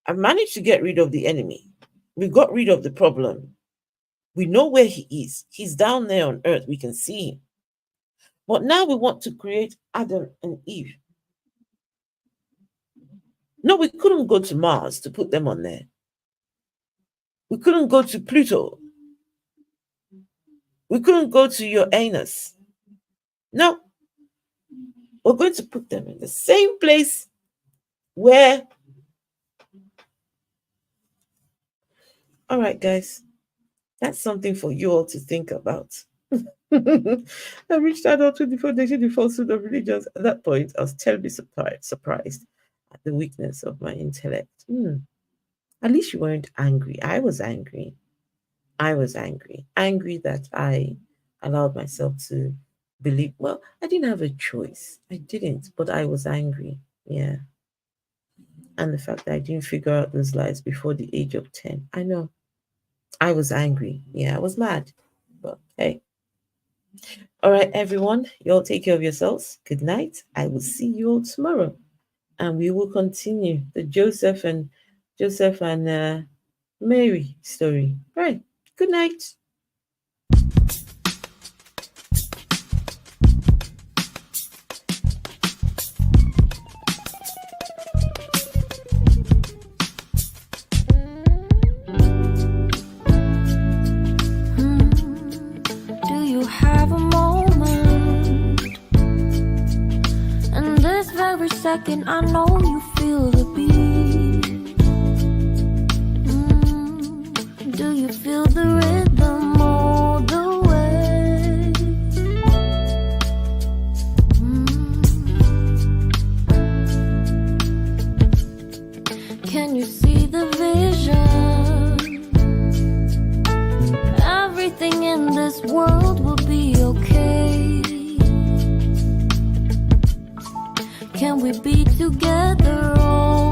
I managed to get rid of the enemy. We got rid of the problem. We know where he is. He's down there on earth. We can see him. But now we want to create Adam and Eve. No, we couldn't go to Mars to put them on there. We couldn't go to Pluto. We couldn't go to Uranus. No. We're going to put them in the same place where. All right, guys. That's something for you all to think about. I reached adulthood with the foundation, the falsehood of religions. At that point, I was terribly surprised at the weakness of my intellect. At least you weren't angry. I was angry. Angry that I allowed myself to believe. Well, I didn't have a choice. I didn't, but I was angry. Yeah. And the fact that I didn't figure out those lies before the age of 10. I know. I was angry. Yeah, I was mad. But hey. All right, everyone. You all take care of yourselves. Good night. I will see you all tomorrow. And we will continue the Joseph and Mary story. Right. Good night. Do you have a moment? And this very second, I know you feel the beat. Do you feel the rhythm all the way? Can you see the vision? Everything in this world will be okay. Can we be together all